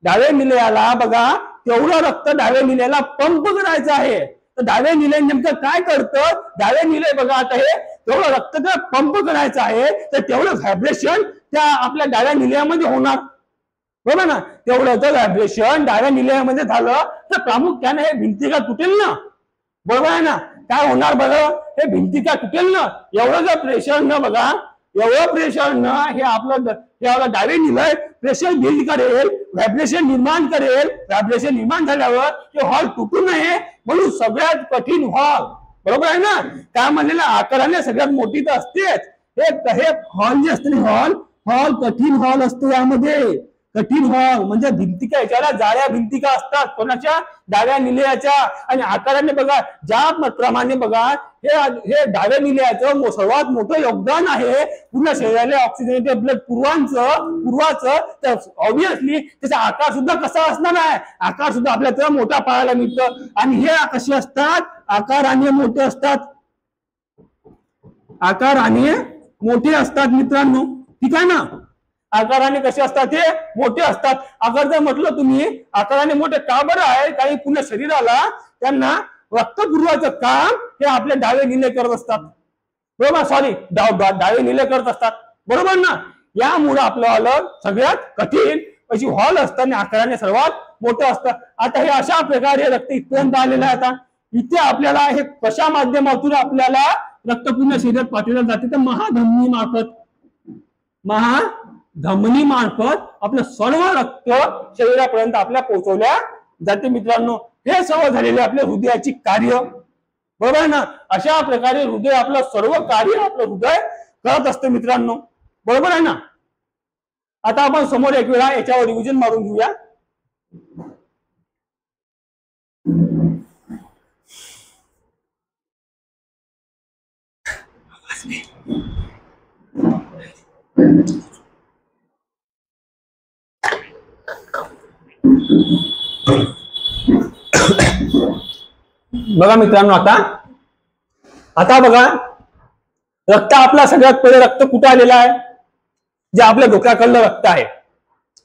Speaker 1: डावे निलयाला बघा तेवढं रक्त डावे निलयाला पंप करायचं आहे. तर डावे निलय नेमकं काय करतं? डावे निलय बघा आता हे तेवढं रक्त त्याला पंप करायचं आहे तर तेवढं व्हायब्रेशन त्या आपल्या डाव्या निलयामध्ये होणार. बरोबर ना. तेवढं जर व्हायब्रेशन डाव्या निलयामध्ये झालं तर प्रामुख्याने हे भिंतिका तुटेल ना. बरोबर आहे ना. काय होणार बघा? हे भिंतिका तुटेल ना. एवढं जर प्रेशर न बघा एवढं प्रेशर न हे आपलं डावे निलय प्रेशर बिल्ड करेल, व्हायब्रेशन निर्माण करेल. व्हायब्रेशन निर्माण झाल्यावर हे हॉल तुटू नये म्हणून सगळ्यात कठीण हॉल. बरोबर आहे ना. काय म्हणलेलं आकाराने सगळ्यात मोठी तर असतेच. हे हॉल जे असते हॉल कठीण हॉल असतो. यामध्ये कठीण हॉल म्हणजे भिंतिका, याच्याला जाळ्या भिंतिका असतात कोणाच्या, डाव्या निलयाच्या. आणि आकाराने बघा ज्या प्रमाणे बघा हे डाव्या निलयाचं सर्वात मोठं योगदान आहे पूर्ण शरीराला ऑक्सिजन ब्लड पूर्वाचं, तर ऑब्विसली त्याचा आकार सुद्धा कसा असणार आहे, आकार सुद्धा आपल्याला मोठा पाहायला मिळतं. आणि हे कसे असतात, आकाराने मोठे असतात, आकाराने मोठे असतात मित्रांनो. ठीक आहे ना, आकाराने कसे असतात, हे मोठे असतात. अगर जर म्हटलं तुम्ही आकाराने मोठे का बरं आहे, काही पूर्ण शरीराला त्यांना रक्त पुरवायचं काम हे आपले डावे निले करत असतात, बरोबर, सॉरी डावे निले करत असतात, बरोबर ना. यामुळे आपलं सगळ्यात कठीण अशी हॉल असतं आणि आकाराने सर्वात मोठं असतं. आता हे अशा प्रकारे रक्त इथपर्यंत आलेलं आहे. आता इथे आपल्याला हे कशा माध्यमातून आपल्याला रक्त पूर्ण शरीरात पाठवलं जाते, तर महाधमनी मार्फत आपलं सर्व रक्त शरीरापर्यंत आपल्या पोहोचवल्या जाते मित्रांनो. हे सर्व झालेले आपल्या हृदयाची कार्य, बरोबर आहे ना. अशा प्रकारे हृदय आपलं सर्व कार्य आपलं हृदय करत असते मित्रांनो, बरोबर आहे ना. आता आपण समोर एक वेळा याच्यावर रिव्हिजन मारून घेऊया. बघा मित्रांनो, आता बघा रक्त आपला सगळ्यात पहिले रक्त कुठे आलेलं आहे, जे आपल्या डोक्याकडलं रक्त आहे,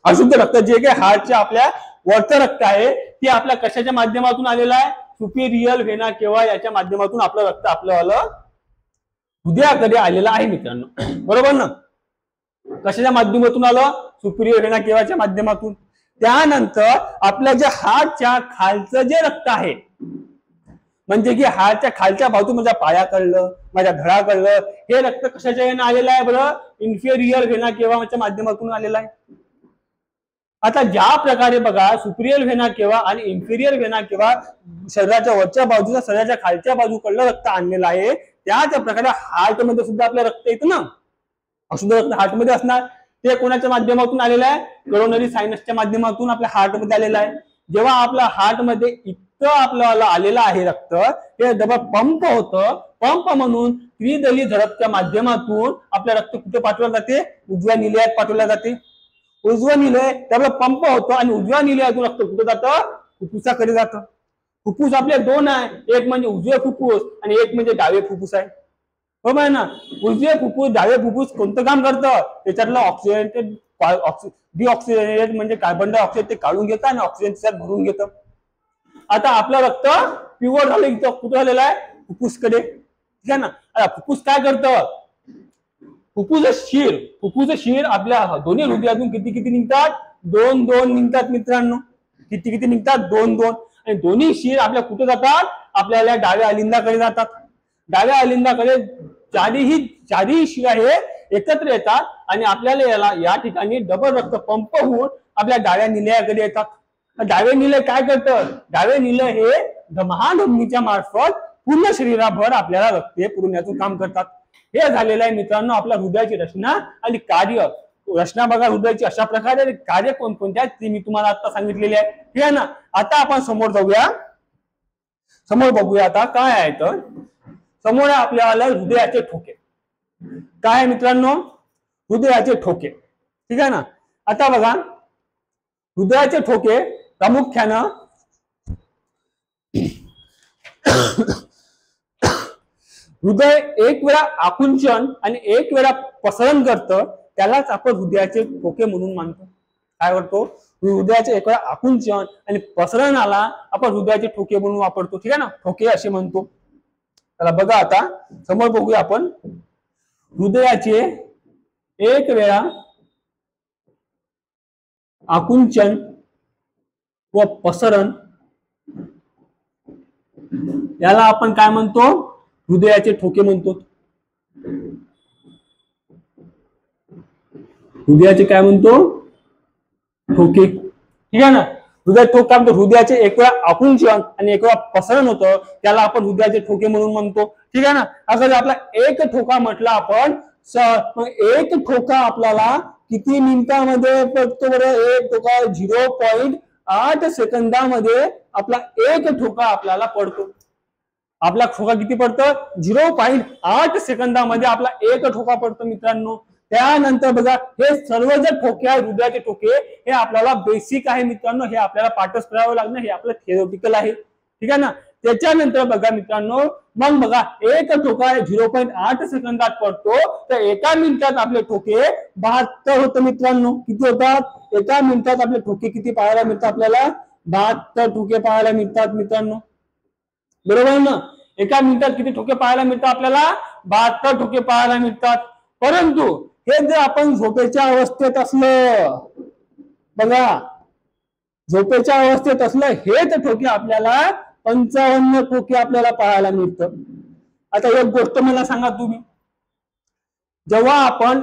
Speaker 1: अशुद्ध रक्त जे काही हार्टच्या आपल्या वरचं रक्त आहे, ते आपल्या कशाच्या माध्यमातून आलेलं आहे, सुपिरियर व्हेना केवा याच्या माध्यमातून आपलं रक्त आपलं हृदयाकडे आलेलं आहे मित्रांनो, बरोबर ना. कशाच्या माध्यमातून आलं, सुपिरियर व्हेना केवाच्या माध्यमातून. त्यानंतर आपल्या जे हार्टच्या खालचं जे रक्त आहे, म्हणजे की हार्टच्या खालच्या बाजू माझ्या पायाकडलं, माझ्या धडाकडलं, हे रक्त कशाच्या येणं आलेलं आहे बरं, इन्फेरियर व्हेना केवाच्या माध्यमातून आलेलं आहे. आता ज्या प्रकारे बघा सुपिरियर व्हेना केवा आणि इन्फेरियर व्हेना केवा शरीराच्या वरच्या बाजूला शरीराच्या खालच्या बाजूकडलं रक्त आणलेलं आहे, त्याच प्रकारे हार्ट मध्ये सुद्धा आपलं रक्त येतं ना, अशुद्ध रक्त हार्ट मध्ये असणार. ते कोणाच्या माध्यमातून आलेलं आहे, करोनरी सायनसच्या माध्यमातून आपल्या हार्ट मध्ये आलेलं आहे. जेव्हा आपल्या हार्ट मध्ये इतकं आपल्याला आलेलं आहे रक्त, हे डबल पंप होतं, पंप म्हणून त्रिदली झडपच्या माध्यमातून आपलं रक्त कुठे पाठवलं जाते, उजव्या निलयात पाठवलं जाते. उजव्या निलय त्याला पंप होतं आणि उजव्या निलयातून रक्त कुठे जातं, फुफ्फुसाकडे जातं. फुफ्फुस आपले दोन आहे, एक म्हणजे उजवे फुफ्फुस आणि एक म्हणजे डावे फुफ्फुस आहे, बरोबर आहे ना. उजवे फुफ्फुस डावे फुफ्फुस कोणतं काम करतं, त्याच्यातलं ऑक्सिजन डिऑक्सिजनेटेड म्हणजे कार्बन डायऑक्साईड ते काढून घेतं आणि ऑक्सिजन त्याच्यात भरून घेतं. आता आपलं रक्त प्युअर झालं इथं कुठं झालेलं आहे, फुफ्फुसकडे, ठीक आहे ना. आता फुफ्फुस काय करतं, फुफ्फुस शिर आपल्या दोन्ही हृदयातून किती निघतात, 2-2 निघतात मित्रांनो. किती निघतात, 2-2. आणि दोन्ही शिर आपल्या कुठे जातात, आपल्याला डाव्या अलिंदाकडे जातात. डाव्या अलिंदाकडे चारही शिरा हे एकत्र येतात आणि आपल्याला या ठिकाणी डबल रक्त पंप होऊन आपल्या डाव्या निलयाकडे येतात. डावे निलय काय करतं, डावे निलय हे महाधमनीच्या मार्फत पूर्ण शरीराभर आपल्याला रक्त पुरवण्याचं काम करतात. हे झालेलं आहे मित्रांनो आपल्या हृदयाची रचना आणि कार्य. रचना बघा हृदयाची अशा प्रकारे, कार्य कोणकोणत्या ते मी तुम्हाला आता सांगितलेले आहे, ठीक आहे ना. आता आपण समोर जाऊया, समोर बघूया आता काय आहे. तर समोर आपल्याला हृदयाचे ठोके काय आहे मित्रांनो, हृदयाचे ठोके, ठीक आहे ना. आता बघा हृदयाचे ठोके प्रामुख्यानं हृदय एक वेळा आकुंचन आणि एक वेळा पसरण करतं, त्यालाच आपण हृदयाचे ठोके म्हणून मानतो. काय करतो, हृदयाचे एक वेळा आकुंचन आणि पसरणाला आपण हृदयाचे ठोके म्हणून वापरतो, ठीक आहे ना, ठोके असे म्हणतो. त्याला बघा आता समोर बघूया आपण, हृदयाचे एक वेळा आकुंचन व पसरण याला आपण काय म्हणतो, हृदयाचे ठोके म्हणतो. हृदयाचे काय म्हणतो, ठोके, ठीक आहे ना. हृदय ठोक काय म्हणतो, हृदयाचे एक वेळा आकुंचन आणि एक वेळा पसरण होतं, त्याला आपण हृदयाचे ठोके म्हणून म्हणतो, ठीक आहे ना. अगर आपला एक ठोका म्हटला आपण, एक ठोका आपल्याला किती मिनिटामध्ये पडतो बरं? एक ठोका 0.8 सेकंदामध्ये आपला एक ठोका आपल्याला पडतो. आपला ठोका किती पडतो? 0.8 सेकंदामध्ये आपला एक ठोका पडतो मित्रांनो. त्यानंतर बघा हे सर्व जे ठोके आहेत हृदयाचे ठोके हे आपल्याला बेसिक आहे मित्रांनो. हे आपल्याला पाठच करावं लागणार. हे आपलं थिओरिटिकल आहे. ठीक आहे ना. त्याच्यानंतर बघा मित्रांनो मग बघा एक ठोका 0.8 सेकंदात पडतो तर एका मिनिटात आपले ठोके 72 होतं मित्रांनो. किती होतात? एका मिनिटात आपले ठोके किती पाहायला मिळतात? आपल्याला 72 ठोके पाहायला मिळतात मित्रांनो. बरोबर ना. एका मिनिटात किती ठोके पाहायला मिळतात? आपल्याला 72 ठोके पाहायला मिळतात. परंतु हे जर आपण झोपेच्या अवस्थेत असलं बघा झोपेच्या अवस्थेत असलं हेच ठोके आपल्याला 55 ठोके आपल्याला पाहायला मिळतं. आता एक गोष्ट मला सांगा तुम्ही जेव्हा आपण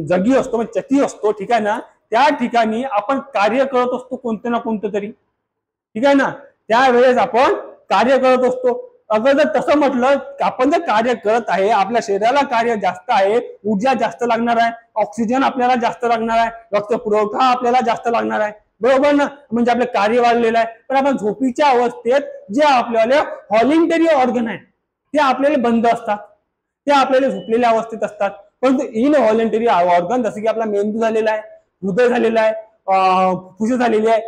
Speaker 1: जगी असतो म्हणजे चकी असतो ठीक आहे ना त्या ठिकाणी आपण कार्य करत असतो कोणतं ना कोणतं तरी ठीक आहे ना. त्यावेळेस आपण कार्य करत असतो. अगर जर तसं म्हटलं आपण जर कार्य करत आहे आपल्या शरीराला कार्य जास्त आहे ऊर्जा जास्त लागणार आहे ऑक्सिजन आपल्याला जास्त लागणार आहे रक्त पुरवठा आपल्याला जास्त लागणार आहे. बरोबर ना. म्हणजे आपलं कार्य वाढलेलं आहे. पण आपण झोपीच्या अवस्थेत जे आपल्याला व्हॉलेंटरी ऑर्गन आहे ते आपल्याला बंद असतात. ते आपल्याला झोपलेल्या अवस्थेत असतात. परंतु इनव्हॉलेंटरी ऑर्गन जसं की आपला मेंदू झालेला आहे हृदय झालेला आहे फुफ्फुसे झालेली आहे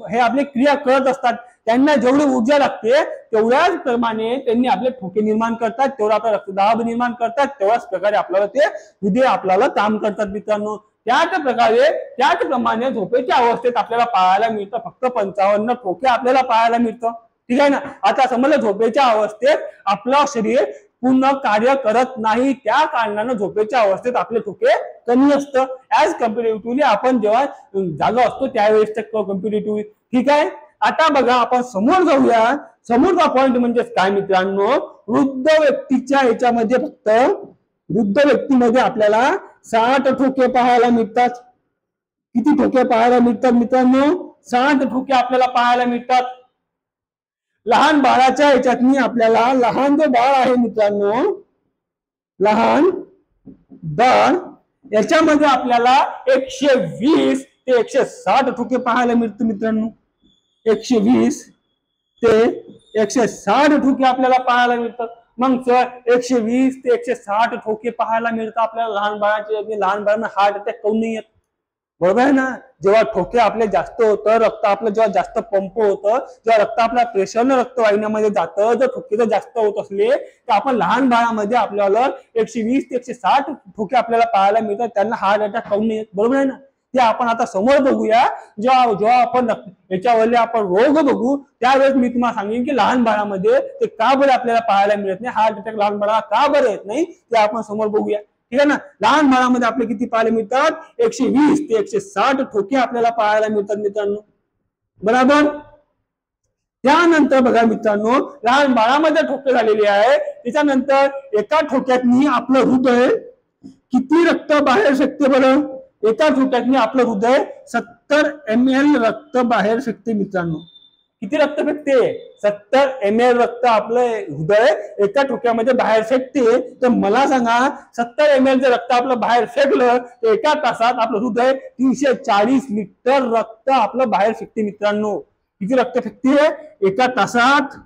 Speaker 1: हे आपले क्रिया करत असतात. त्यांना जेवढी ऊर्जा लागते तेवढ्याच प्रमाणे त्यांनी आपले ठोके निर्माण करतात तेवढा आपला रक्तदाब निर्माण करतात तेवढ्याच प्रकारे आपल्याला ते हृदय आपल्याला काम करतात मित्रांनो. त्याचप्रमाणे झोपेच्या अवस्थेत आपल्याला पाहायला मिळतं फक्त 55 ठोके आपल्याला पाहायला मिळतं. ठीक आहे ना. आता समजलं झोपेच्या अवस्थेत आपलं शरीर पूर्ण कार्य करत नाही त्या कारणानं झोपेच्या अवस्थेत आपले ठोके कमी असतं ऍज कम्पॅरेटिव्हली आपण जेव्हा जागा असतो त्यावेळेस कम्पॅरेटिव्हली. ठीक आहे. आता बघा आपण समोर जाऊया. समोरचा पॉइंट म्हणजे काय मित्रांनो वृद्ध व्यक्तीच्या ह्याच्यामध्ये फक्त वृद्ध व्यक्तीमध्ये आपल्याला 60 ठोके पाहायला मिळतात. किती ठोके पाहायला मिळतात मित्रांनो? 60 ठोके आपल्याला पाहायला मिळतात. लहान बाळाच्या ह्याच्यातनी आपल्याला लहान जो बाळ आहे मित्रांनो लहान बाळ याच्यामध्ये आपल्याला 120 ते 160 ठोके पाहायला मिळतं मित्रांनो. 120 ते 160 ठोके आपल्याला पाहायला मिळतात. मग 120 ते 160 ठोके पाहायला मिळतात आपल्याला लहान बाळाचे. लहान बाळांना हार्ट अटॅक काऊन नाही येत? बरोबर आहे ना. जेव्हा ठोके आपले जास्त होतं रक्त आपलं जेव्हा जास्त पंप होतं जेव्हा रक्त आपल्या प्रेशरनं रक्तवाहिन्यामध्ये जातं जर ठोके जर जास्त होत असले तर आपण लहान बाळामध्ये आपल्याला 120 ते 160 ठोके आपल्याला पाहायला मिळतात. त्यांना हार्ट अटॅक काऊन नाही येत? बरोबर आहे ना. ते आपण आता समोर बघूया. जेव्हा आपण याच्यावरले आपण रोग बघू त्यावेळेस मी तुम्हाला सांगेन की लहान बाळामध्ये ते का बरं आपल्याला पाहायला मिळत नाही हार्ट अटॅक लहान बाळाला का बरं येत नाही ते आपण समोर बघूया. ठीक आहे ना. लहान बाळामध्ये आपले किती पाहायला मिळतात? 120 ते 160 ठोके आपल्याला पाहायला मिळतात मित्रांनो. बरोबर. त्यानंतर बघा मित्रांनो लहान बाळामध्ये ठोके झालेले आहे त्याच्यानंतर एका ठोक्यातनी आपलं हृदय किती रक्त बाहेर फेकते बरं? एका ठोक्यातनी आपलं हृदय 70 ml रक्त बाहेर फेकते मित्रांनो. किती रक्त फेकते? 70 ml रक्त आपलं हृदय एका ठोक्यामध्ये बाहेर फेकते. तर मला सांगा 70 ml जर रक्त आपलं बाहेर फेकलं तर एका तासात आपलं हृदय 340 लिटर रक्त आपलं बाहेर फेकते मित्रांनो. किती रक्त फेकते? एका तासात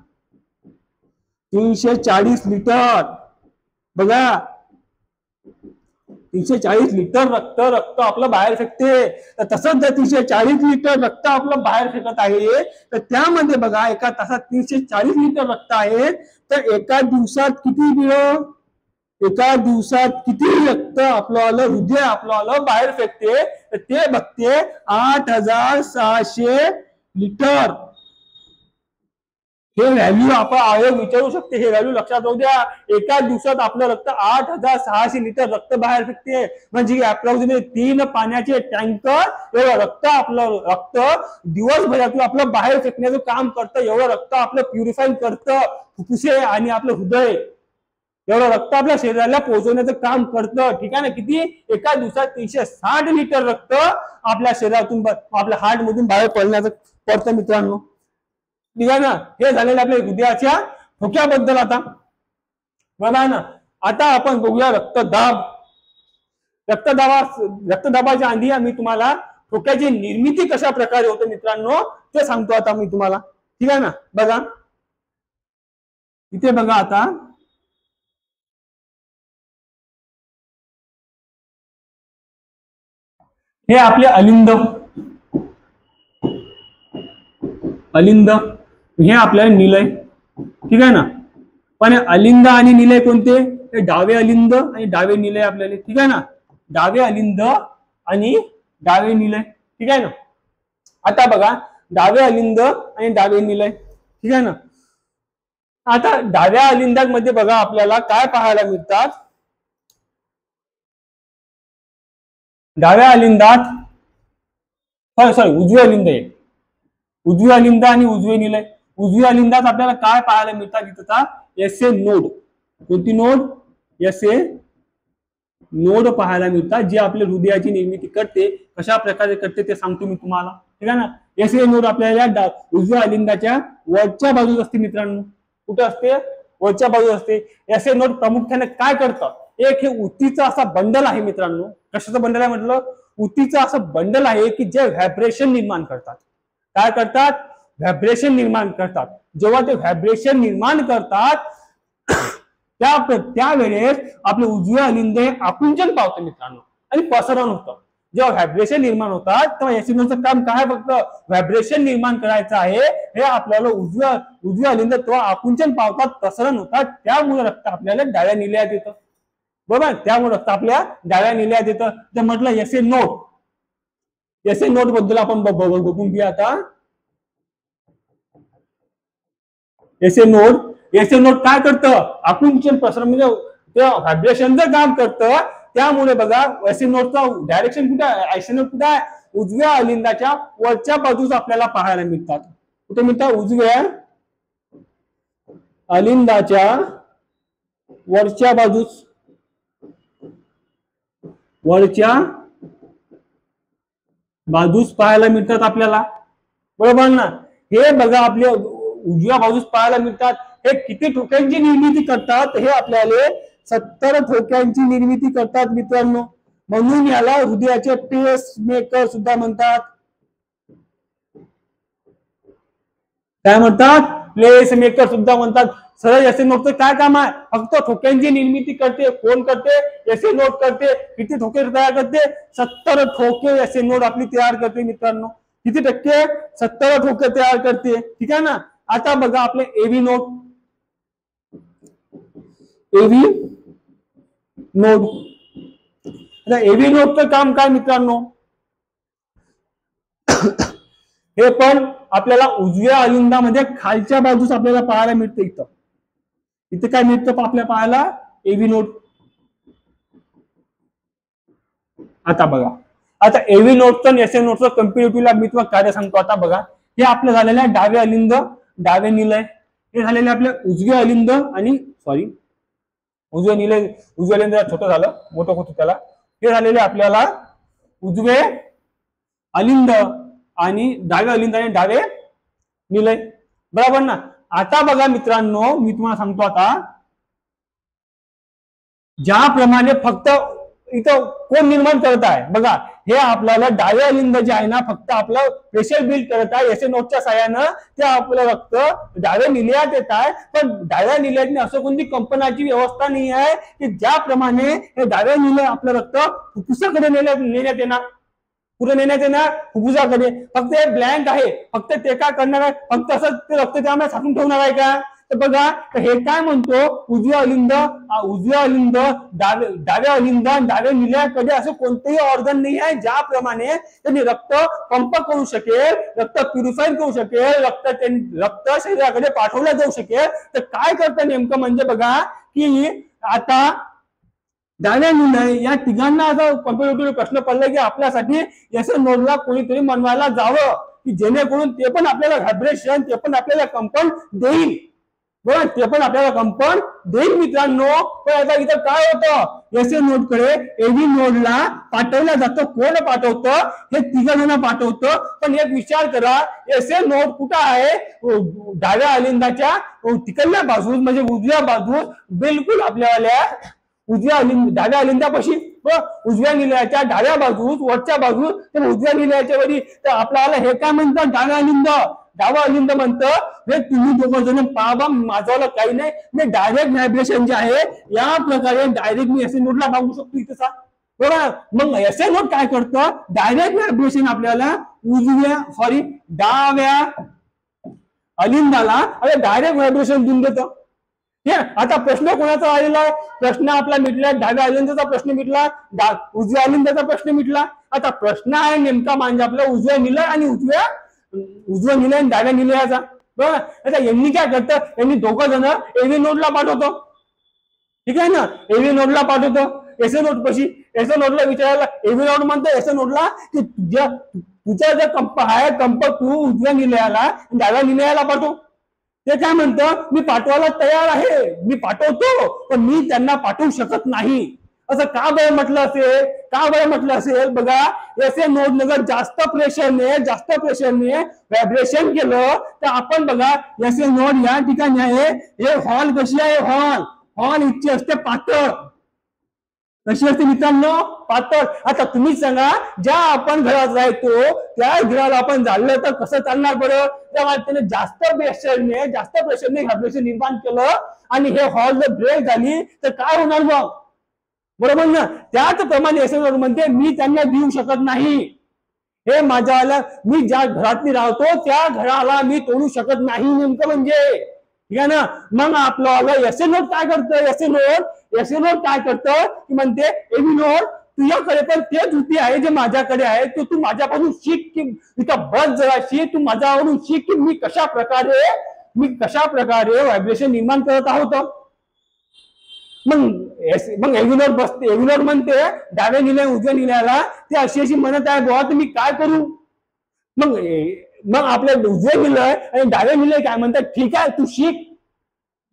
Speaker 1: 340 लिटर. बघा 340 लिटर रक्त आपलं बाहेर फेकते. तर तसंच जर 340 लिटर रक्त आपलं बाहेर फेकत आहे तर त्यामध्ये बघा एका तासात 340 लिटर रक्त आहे तर एका दिवसात किती बिळं एका दिवसात किती रक्त आपलं हृदय आपलं बाहेर फेकते तर ते बघते 8600 लिटर. हे व्हॅल्यू आपण आयोग विचारू शकते. हे व्हॅल्यू लक्षात राहू द्या. एका दिवसात आपलं रक्त 8600 लिटर रक्त बाहेर फेकते म्हणजे अप्रॉक्सिमेटली 3 पाण्याचे टँकर एवढं रक्त आपलं रक्त दिवसभरातून आपलं बाहेर फेकण्याचं काम करतं. एवढं रक्त आपलं प्युरिफाय करतं फुफ्फुसे आणि आपलं हृदय एवढं रक्त आपल्या शरीराला पोहोचवण्याचं काम करतं. ठीक आहे ना. किती? एका दिवसात 360 लिटर रक्त आपल्या शरीरातून आपल्या हार्ट मधून बाहेर पडतं मित्रांनो. ठीक आहे ना. हे झालेलं आपल्या हृदयाच्या ठोक्याबद्दल. आता बघा ना आता आपण बघूया रक्तदाब. रक्तदाबाच्या आधी मी तुम्हाला ठोक्याची निर्मिती कशा प्रकारे होते मित्रांनो ते सांगतो आता मी तुम्हाला. ठीक आहे ना. बघा इथे बघा आता हे आपले अलिंद हे आपल्याला निलय. ठीक आहे ना. पण अलिंद आणि निलय कोणते? हे डावे अलिंद आणि डावे निलय आपल्याला. ठीक आहे ना. डावे अलिंद आणि डावे निलय. ठीक आहे ना. आता बघा डावे अलिंद आणि डावे निलय. ठीक आहे ना. आता डाव्या अलिंदामध्ये बघा आपल्याला काय पाहायला मिळतात. डाव्या अलिंदात सॉरी उजवे अलिंद आहे. उजवी अलिंद आणि उजवे निलय. उजव्या अलिंदात आपल्याला काय पाहायला मिळतात इथं? S A node. कोणती नोड? एस ए नोड पाहायला मिळतात जे आपल्या हृदयाची निर्मिती करते. कशा प्रकारे करते ते सांगतो मी तुम्हाला. ठीक आहे ना. एस ए नोड आपल्याला उजव्या अलिंदाच्या वरच्या बाजूस असते मित्रांनो. कुठे असते? वरच्या बाजूस असते. एस ए नोड प्रामुख्याने काय करतं? एक हे ऊतीचा असा बंडल आहे मित्रांनो. कशाचं बंडल आहे म्हटलं? ऊतीचं असं बंडल आहे की जे व्हायब्रेशन निर्माण करतात. काय करतात? व्हायब्रेशन निर्माण करतात. जेव्हा ते व्हायब्रेशन निर्माण करतात त्यावेळेस आपले उजवे अलिंद आकुंचन पावतं मित्रांनो आणि पसरण होतं. जेव्हा व्हायब्रेशन निर्माण होतात तेव्हा एसिनोचं काम काय? फक्त व्हायब्रेशन निर्माण करायचं आहे. हे आपल्याला उजव्या अलिंद तेव्हा आकुंचन पावतात, प्रसरण होतात. त्यामुळे रक्त आपल्याला डाव्या निलयात येतं. बरोबर. त्यामुळे रक्त आपल्या डाव्या निलयात येतं. तर म्हटलं S A node. S A node बद्दल आपण बघून घेऊया आता. एस ए नोड काय करतं? आकुंचन प्रसरण म्हणजे ते व्हायब्रेशनचं काम करतं. त्यामुळे बघा एस ए नोडचा डायरेक्शन कुठे आहे? एस ए नोड कुठे आहे? उजव्या अलिंदाच्या वरच्या बाजूस आपल्याला पाहायला मिळतात. कुठे मिळतात? उजव्या अलिंदाच्या वरच्या बाजूस. वरच्या बाजूस पाहायला मिळतात आपल्याला. बरोबर ना. हे बघा आपल्या उजव्या बाजूस पाहायला मिळतात. हे किती ठोक्यांची निर्मिती करतात? हे आपल्याला 70 ठोक्यांची निर्मिती करतात मित्रांनो. म्हणून याला हृदयाचे पेस मेकर सुद्धा म्हणतात. काय म्हणतात? प्लेस मेकर सुद्धा म्हणतात. सरळ एस ए नोडचं काय काम आहे? फक्त ठोक्यांची निर्मिती करते. कोण करते? एस ए नोड करते. किती ठोके तयार करते? 70 ठोके एस ए नोड आपली तयार करते मित्रांनो. किती टक्के? 70 ठोके तयार करते. ठीक आहे ना. आता बघा आपले एव्ही नोड. एव्ही नोड. आता एव्ही नोडचं काम काय मित्रांनो? हे पण आपल्याला उजव्या अलिंदामध्ये खालच्या बाजूस आपल्याला पाहायला मिळतं. इथे काय मिळतं आपल्या पाहायला? एव्ही नोड. आता बघा आता एव्ही नोडचं आणि एस ए नोडचं कंपॅरेटिव्हली मी तुम्हाला कार्य सांगतो. आता बघा हे आपलं झालेलं आहे डावे अलिंद डावे निलय. हे झालेले आपले उजवे अलिंद आणि उजवे निलय. उजवे अलिंद छोटं झालं, मोठं होतं त्याला. हे झालेले आपल्याला उजवे अलिंद आणि डावे अलिंद आणि डावे निलय. बरोबर ना. आता बघा मित्रांनो मी तुम्हाला सांगतो आता ज्याप्रमाणे फक्त इथं कोण निर्माण करत आहे बघा. हे आपल्याला डावे अलिंद जे आहे ना फक्त आपलं प्रेशर बिल्ड करत आहे एस ए नोडच्या साह्यानं. ते आपलं रक्त डाव्या निलयात येत आहे. पण डाव्या निलयात असं कोणती कंपनाची व्यवस्था नाही आहे की ज्याप्रमाणे हे डाव्या निलय आपलं रक्त फुफ्फुसाकडे नेण्यात येणार. कुठे नेण्यात येणार? फुफ्फुसाकडे. फक्त हे ब्लँक आहे. फक्त ते काय करणार आहे? फक्त असं ते रक्त त्यामध्ये साठवून ठेवणार आहे का? तर बघा हे काय म्हणतो? उजव्या अलिंद डाव्या अलिंद डाव्या निलयाकडे असं कोणतेही ऑर्गन नाही आहे ज्याप्रमाणे त्यांनी रक्त पंप करू शकेल, रक्त प्युरिफाय करू शकेल, रक्त शरीराकडे पाठवलं जाऊ शकेल. तर काय करतं नेमकं म्हणजे बघा की आता डाव्या निलय या तिघांना असा कम्पॅरेटिव्ह प्रश्न पडला की आपल्यासाठी एस ए नोडला कोणीतरी बनवायला जावं की जेणेकरून ते पण आपल्याला व्हायब्रेशन, ते पण आपल्याला कंपन देईल. बरोबर. ते पण आपल्याला कंपन देईल मित्रांनो. पण आता इथं काय होतं? एस ए नोडकडे एव्ही नोडला पाठवलं जातं. कोण पाठवतं? हे तिघजण पाठवतं. पण एक विचार करा एस ए नोड कुठं आहे? डाव्या अलिंदाच्या तिकडल्या बाजूस म्हणजे उजव्या बाजूस बिलकुल आपल्याला डाव्या अलिंदापाशी उजव्या निलयाच्या डाव्या बाजूस वरच्या बाजूस तर उजव्या निलयाच्या वरी तर आपल्याला हे काय म्हणतं डावा अलिंद म्हणतं. हे तुम्ही दोघं जण पाहा माझं काही नाही. मी डायरेक्ट व्हायब्रेशन जे आहे या प्रकारे डायरेक्ट मी एस ए नोडला मागू शकतो इथेचा बरोबर. मग एस ए नोड काय करतं डायरेक्ट व्हायब्रेशन आपल्याला डाव्या अलिंदाला डायरेक्ट व्हायब्रेशन देऊन देतं. आता प्रश्न कोणाचा आलेला आहे प्रश्न आपला मिटला डाव्या अलिंदाचा प्रश्न मिटला उजव्या अलिंदाचा प्रश्न मिटला. आता प्रश्न आहे नेमका म्हणजे आपला उजव्या निलय आणि उजव्या निलय आणि डाव्या निलयाचा बरोबर. आता यांनी काय करतं यांनी दोघं जण एव्ही नोडला पाठवतो ठीक आहे ना. एव्ही नोडला पाठवतो एस ए नोड पशी एस ए नोडला विचारायला एव्ही नोड म्हणतो एस ए नोडला की तुझा जर कंप आहे कंप तू उजव्या निलयाला डाव्या निलयाला पाठव. ते काय म्हणतं मी पाठवायला तयार आहे मी पाठवतो पण मी त्यांना पाठवू शकत नाही. असं का बरं म्हटलं असेल बघा. एस ए नोड जर जास्त प्रेशरने व्हायब्रेशन केलं तर आपण बघा एस ए नोड या ठिकाणी आहे. हे हॉल कशी आहे हॉल इतकी असते पातळ कशी असते मित्रांनो पातळ. आता तुम्ही सांगा ज्या आपण घरात राहतो त्या घराला आपण जाळलं तर कसं चालणार बरं. तेव्हा त्याने जास्त प्रेशरने व्हायब्रेशन निर्माण केलं आणि हे हॉल जर ब्रेक झाली तर काय होणार मग बरोबर ना. त्याचप्रमाणे एस ए नोड म्हणते मी त्यांना देऊ शकत नाही. हे माझ्याला मी ज्या घरातली राहतो त्या घराला मी तोडू शकत नाही नेमकं म्हणजे ठीक आहे ना. मग आपलं एस ए नोड काय करतं एस ए नोड काय करतं की म्हणते एव्ही नोड तुझ्याकडे पण तेच जुती आहे जे माझ्याकडे आहे ते तू माझ्यापासून शिक की इथं बस जराशी तू माझ्यावरून शिक की मी कशा प्रकारे व्हायब्रेशन निर्माण करत आहोत. मग एव्ही नोड म्हणते डाव्या निलय उजव्या निलयाला ते अशी म्हणत आहे बुवा तुम्ही काय करू. मग आपल्या उजवे निलय आणि डावे निलय काय म्हणतात ठीक आहे तू शिक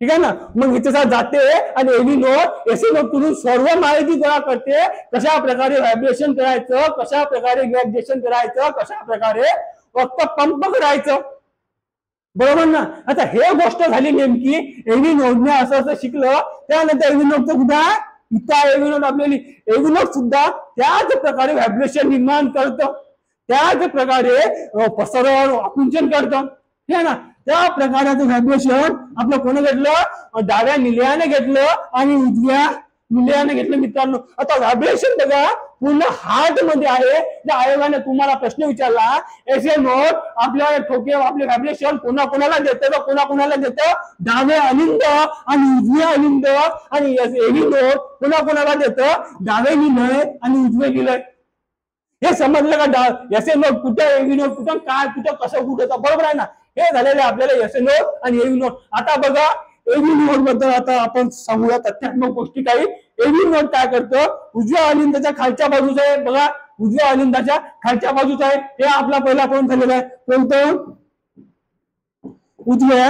Speaker 1: ठीक आहे ना. मग इथे जाते आणि एव्ही नोड एस ए नोड कडून सर्व माहिती गोळा करते कशा प्रकारे व्हायब्रेशन करायचं कशा प्रकारे ग्रॅज्युएशन करायचं कशा प्रकारे फक्त पंप करायचं बरोबर ना. आता हे गोष्ट झाली नेमकी एव्ही नोडने असं शिकलं. त्यानंतर एव्ही नोडचं सुद्धा इथं एव्ही नोड आपल्याला एव्ही नोड सुद्धा त्याच प्रकारे व्हायब्रेशन निर्माण करतं त्याच प्रकारे पसरण आकुंचन करतं ठीक आहे ना. त्या प्रकाराचं व्हायब्रेशन आपलं कोणी घेतलं डाव्या निलयाने घेतलं आणि उजव्या निलयाने घेतलं मित्रांनो. आता व्हायब्रेशन बघा पूर्ण हार्ट मध्ये आहे. त्या आयोगाने तुम्हाला प्रश्न विचारला एस ए नोड आपल्या ठोके आपले व्हायब्रेशन कोणाकोणाला देतं डाव्या अलिंद आणि उजव्या अलिंद आणि एव्ही नोड कोणाकोणाला देतं डावे निलय आणि उजवे निलय. हे समजलं का एस ए नोड कुठे एव्ही नोड कुठं काय कुठं कसं कुठं बरोबर आहे ना. हे झालेले आपल्याला एस ए नोड आणि एव्ही नोड. आता बघा एव्ही नोड बद्दल आता आपण सांगूया तथ्यात्मक गोष्टी काही. एव्ही नोड काय करतं उजव्या अलिंदाच्या खालच्या बाजूचा आहे बघा उजव्या अलिंदाच्या खालच्या बाजूचा आहे. हे आपला पहिला पॉईंट झालेला आहे कोणतं उजव्या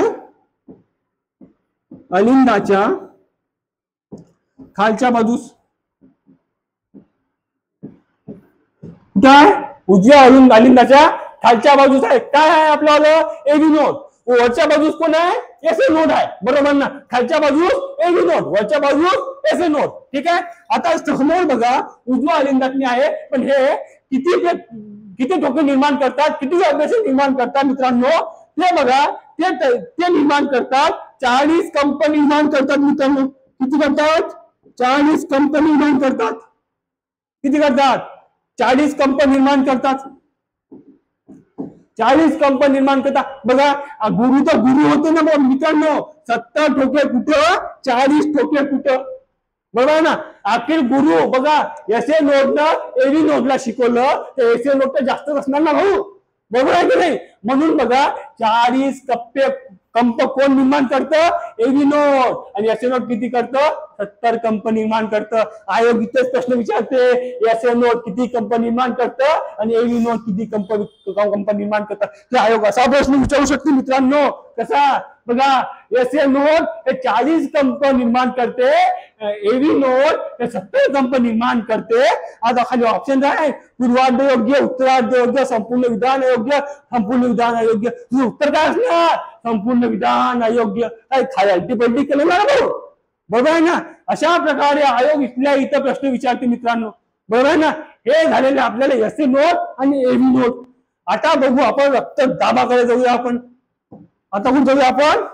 Speaker 1: अलिंदाच्या खालच्या बाजूस काय उजव्या अलिंदाच्या खालच्या बाजूस आहे काय आहे आपल्याला एव्ही नोड. वरच्या बाजूस कोण आहे एस ए नोड आहे बरोबर ना. खालच्या बाजूस एव्ही नोड वरच्या बाजूस एस ए नोड ठीक आहे. आता समोर बघा उजव्या अलिंदातनी आहे पण हे किती ठोके निर्माण करतात किती व्हायब्रेशन निर्माण करतात मित्रांनो ते बघा. ते निर्माण करतात 40 कंप निर्माण करतात मित्रांनो. किती करतात 40 कंप निर्माण करतात. किती करतात 40 कंप निर्माण करतात. 40 कंप निर्माण करतात बघा. गुरु तर गुरु होतो ना मग मित्रांनो 70 ठोके कुठं 40 ठोके कुठं बरोबर ना. अखेर गुरु बघा एस ए नोडनं एव्ही नोडला शिकवलं तर एस ए नोड तर जास्तच असणार ना भाऊ बरोबर आहे की नाही. म्हणून बघा 40 कंप कोण निर्माण करतं एव्ही नोड आणि एस ए नोड किती करतं 70 कंप निर्माण करतं. आयोग इथेच प्रश्न विचारते एस ए नोड किती कंप निर्माण करतं आणि एव्ही नोड किती कंप निर्माण करतं. ते आयोग असा प्रश्न विचारू शकते मित्रांनो कसा बघा एस ए नोड हे 40 कंप निर्माण करते एव्ही नोड हे 70 कंप निर्माण करते. आता खाली ऑप्शन आहे पूर्वार्ध योग्य उत्तरार्ध योग्य संपूर्ण विधान अयोग्य संपूर्ण विधान अयोग्य. तुझं उत्तर काय असणार संपूर्ण विधान अयोग्य. काय खाली पलटी केलं ना भाऊ बरोबर आहे ना. अशा प्रकारे आयोग इथल्या इथं प्रश्न विचारते मित्रांनो. बरोबर आहे ना. हे झालेले आपल्याला एसए नोट आणि एव्ही नोट. आता बघू आपण रक्तदाबाकडे जाऊया. आपण आता कुठे जाऊया? आपण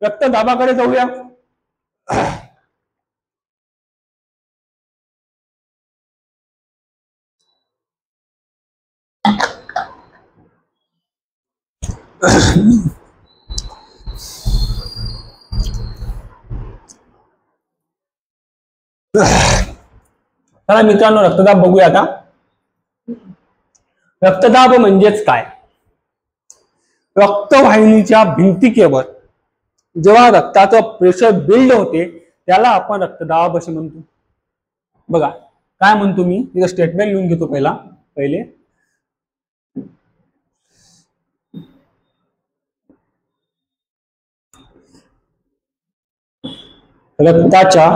Speaker 1: रक्तदाबाकडे जाऊया. चला मित्रांनो, रक्तदाब बघूया आता. रक्तदाब म्हणजेच काय? रक्तवाहिनीच्या भिंतिकेवर जेव्हा रक्ताचं प्रेशर बिल्ड होते त्याला आपण रक्तदाब असे म्हणतो. बघा काय म्हणतो मी, तिथं स्टेटमेंट लिहून घेतो पहिले. रक्ताच्या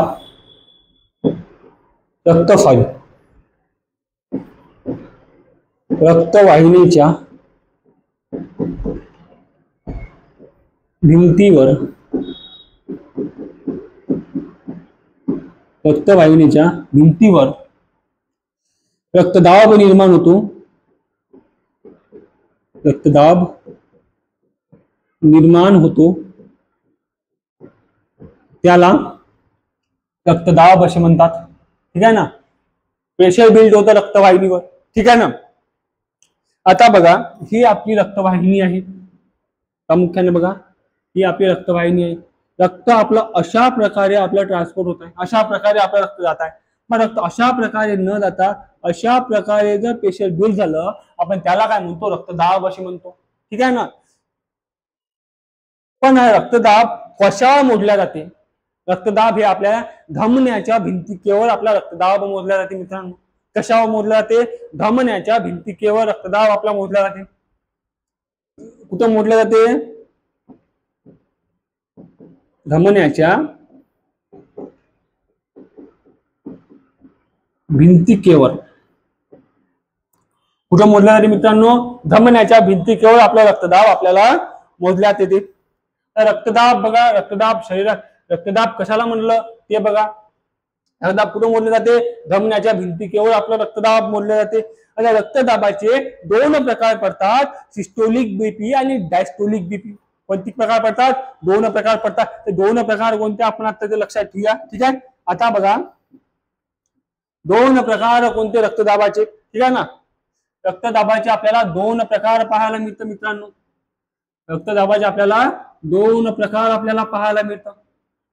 Speaker 1: रक्तवाहिनीच्या भिंतीवर रक्तदाब निर्माण होतो. त्याला रक्तदाब असे म्हणतात. ठीक आहे ना. प्रेशर बिल्ड होतं रक्तवाहिनीवर. ठीक आहे ना. आता बघा ही आपली रक्तवाहिनी आहे. प्रामुख्याने बघा ही आपली रक्तवाहिनी आहे. रक्त आपलं अशा प्रकारे आपलं ट्रान्सपोर्ट होत आहे. अशा प्रकारे आपलं रक्त जात आहे. मग रक्त अशा प्रकारे न जाता अशा प्रकारे जर प्रेशर बिल्ड झालं आपण त्याला काय म्हणतो? रक्तदाब असे म्हणतो. ठीक आहे ना. पण हा रक्तदाब कशावर मोजला जाते? रक्तदाब हे आपल्या धमन्याच्या भिंतिकेवर आपला रक्तदाब मोजला जाते मित्रांनो. कशावर मोजला जाते? धमन्याच्या भिंतिकेवर रक्तदाब आपला मोजला जाते. कुठं मोजला जाते? धमन्याच्या भिंतिकेवर. कुठं मोजला जाते मित्रांनो? धमन्याच्या भिंतिकेवर आपला रक्तदाब आपल्याला मोजण्यात येते. रक्तदाब बघा, रक्तदाब शरीरात रक्तदाब कशाला म्हणलं ते बघा. रक्तदाब कुठं मोजले जाते? धमन्याच्या भिंतिकेवर आपलं रक्तदाब मोजले जाते. आणि रक्तदाबाचे दोन प्रकार पडतात, सिस्टोलिक बीपी आणि डायस्टोलिक बीपी. कोणते प्रकार पडतात? दोन प्रकार पडतात. ते दोन प्रकार कोणते आपण आता ते लक्षात ठेवूया. ठीक आहे. आता बघा दोन प्रकार कोणते रक्तदाबाचे. ठीक आहे ना. रक्तदाबाचे आपल्याला दोन प्रकार पाहायला मिळतं मित्रांनो. रक्तदाबाचे आपल्याला दोन प्रकार आपल्याला पाहायला मिळतात.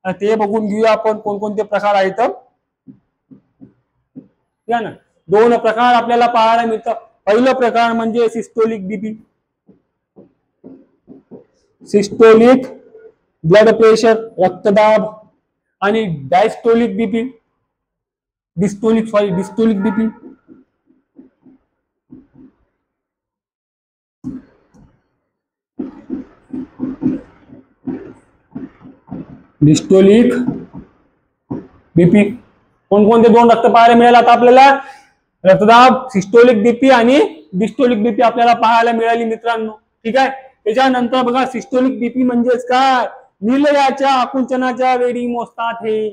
Speaker 1: ते बघून घेऊया आपण कोणकोणते प्रकार आहेत. ठीक आहे ना. दोन प्रकार आपल्याला पाहायला मिळतात. पहिला प्रकार म्हणजे systolic BP. Systolic blood pressure रक्तदाब आणि diastolic BP diastolic BP. Diastolic BP कोणकोणते दोन रक्त पाहायला मिळाले आता आपल्याला? रक्तदाब, सिस्टोलिक बीपी आणि डिस्टोलिक बीपी आपल्याला पाहायला मिळाली मित्रांनो. ठीक आहे. त्याच्यानंतर बघा सिस्टोलिक बीपी म्हणजेच काय? निलयाच्या आकुंचनाच्या वेळी मोजतात. हे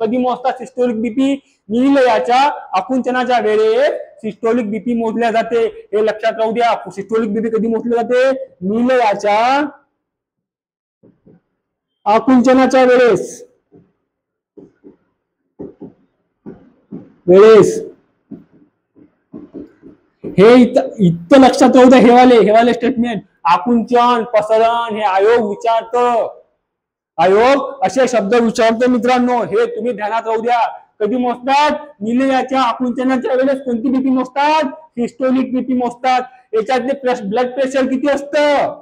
Speaker 1: कधी मोजतात सिस्टोलिक बीपी? निलयाच्या आकुंचनाच्या वेळेस सिस्टोलिक बीपी मोजल्या जाते. हे लक्षात राहू द्या. सिस्टोलिक बीपी कधी मोजले जाते? निलयाच्या आकुंचनाच्या वेळेस हे इतकं लक्षात राहू द्या. हेवाले स्टेटमेंट आकुंचन, पसरण हे आयोग विचारतो. आयोग असे शब्द विचारतो मित्रांनो. हे तुम्ही ध्यानात राहू द्या. कधी मोजतात? निलयाच्या आकुंचनाच्या वेळेस कोणती बीपी मोजतात? सिस्टोलिक बीपी मोजतात. याच्यातले ब्लड प्रेशर किती असतं?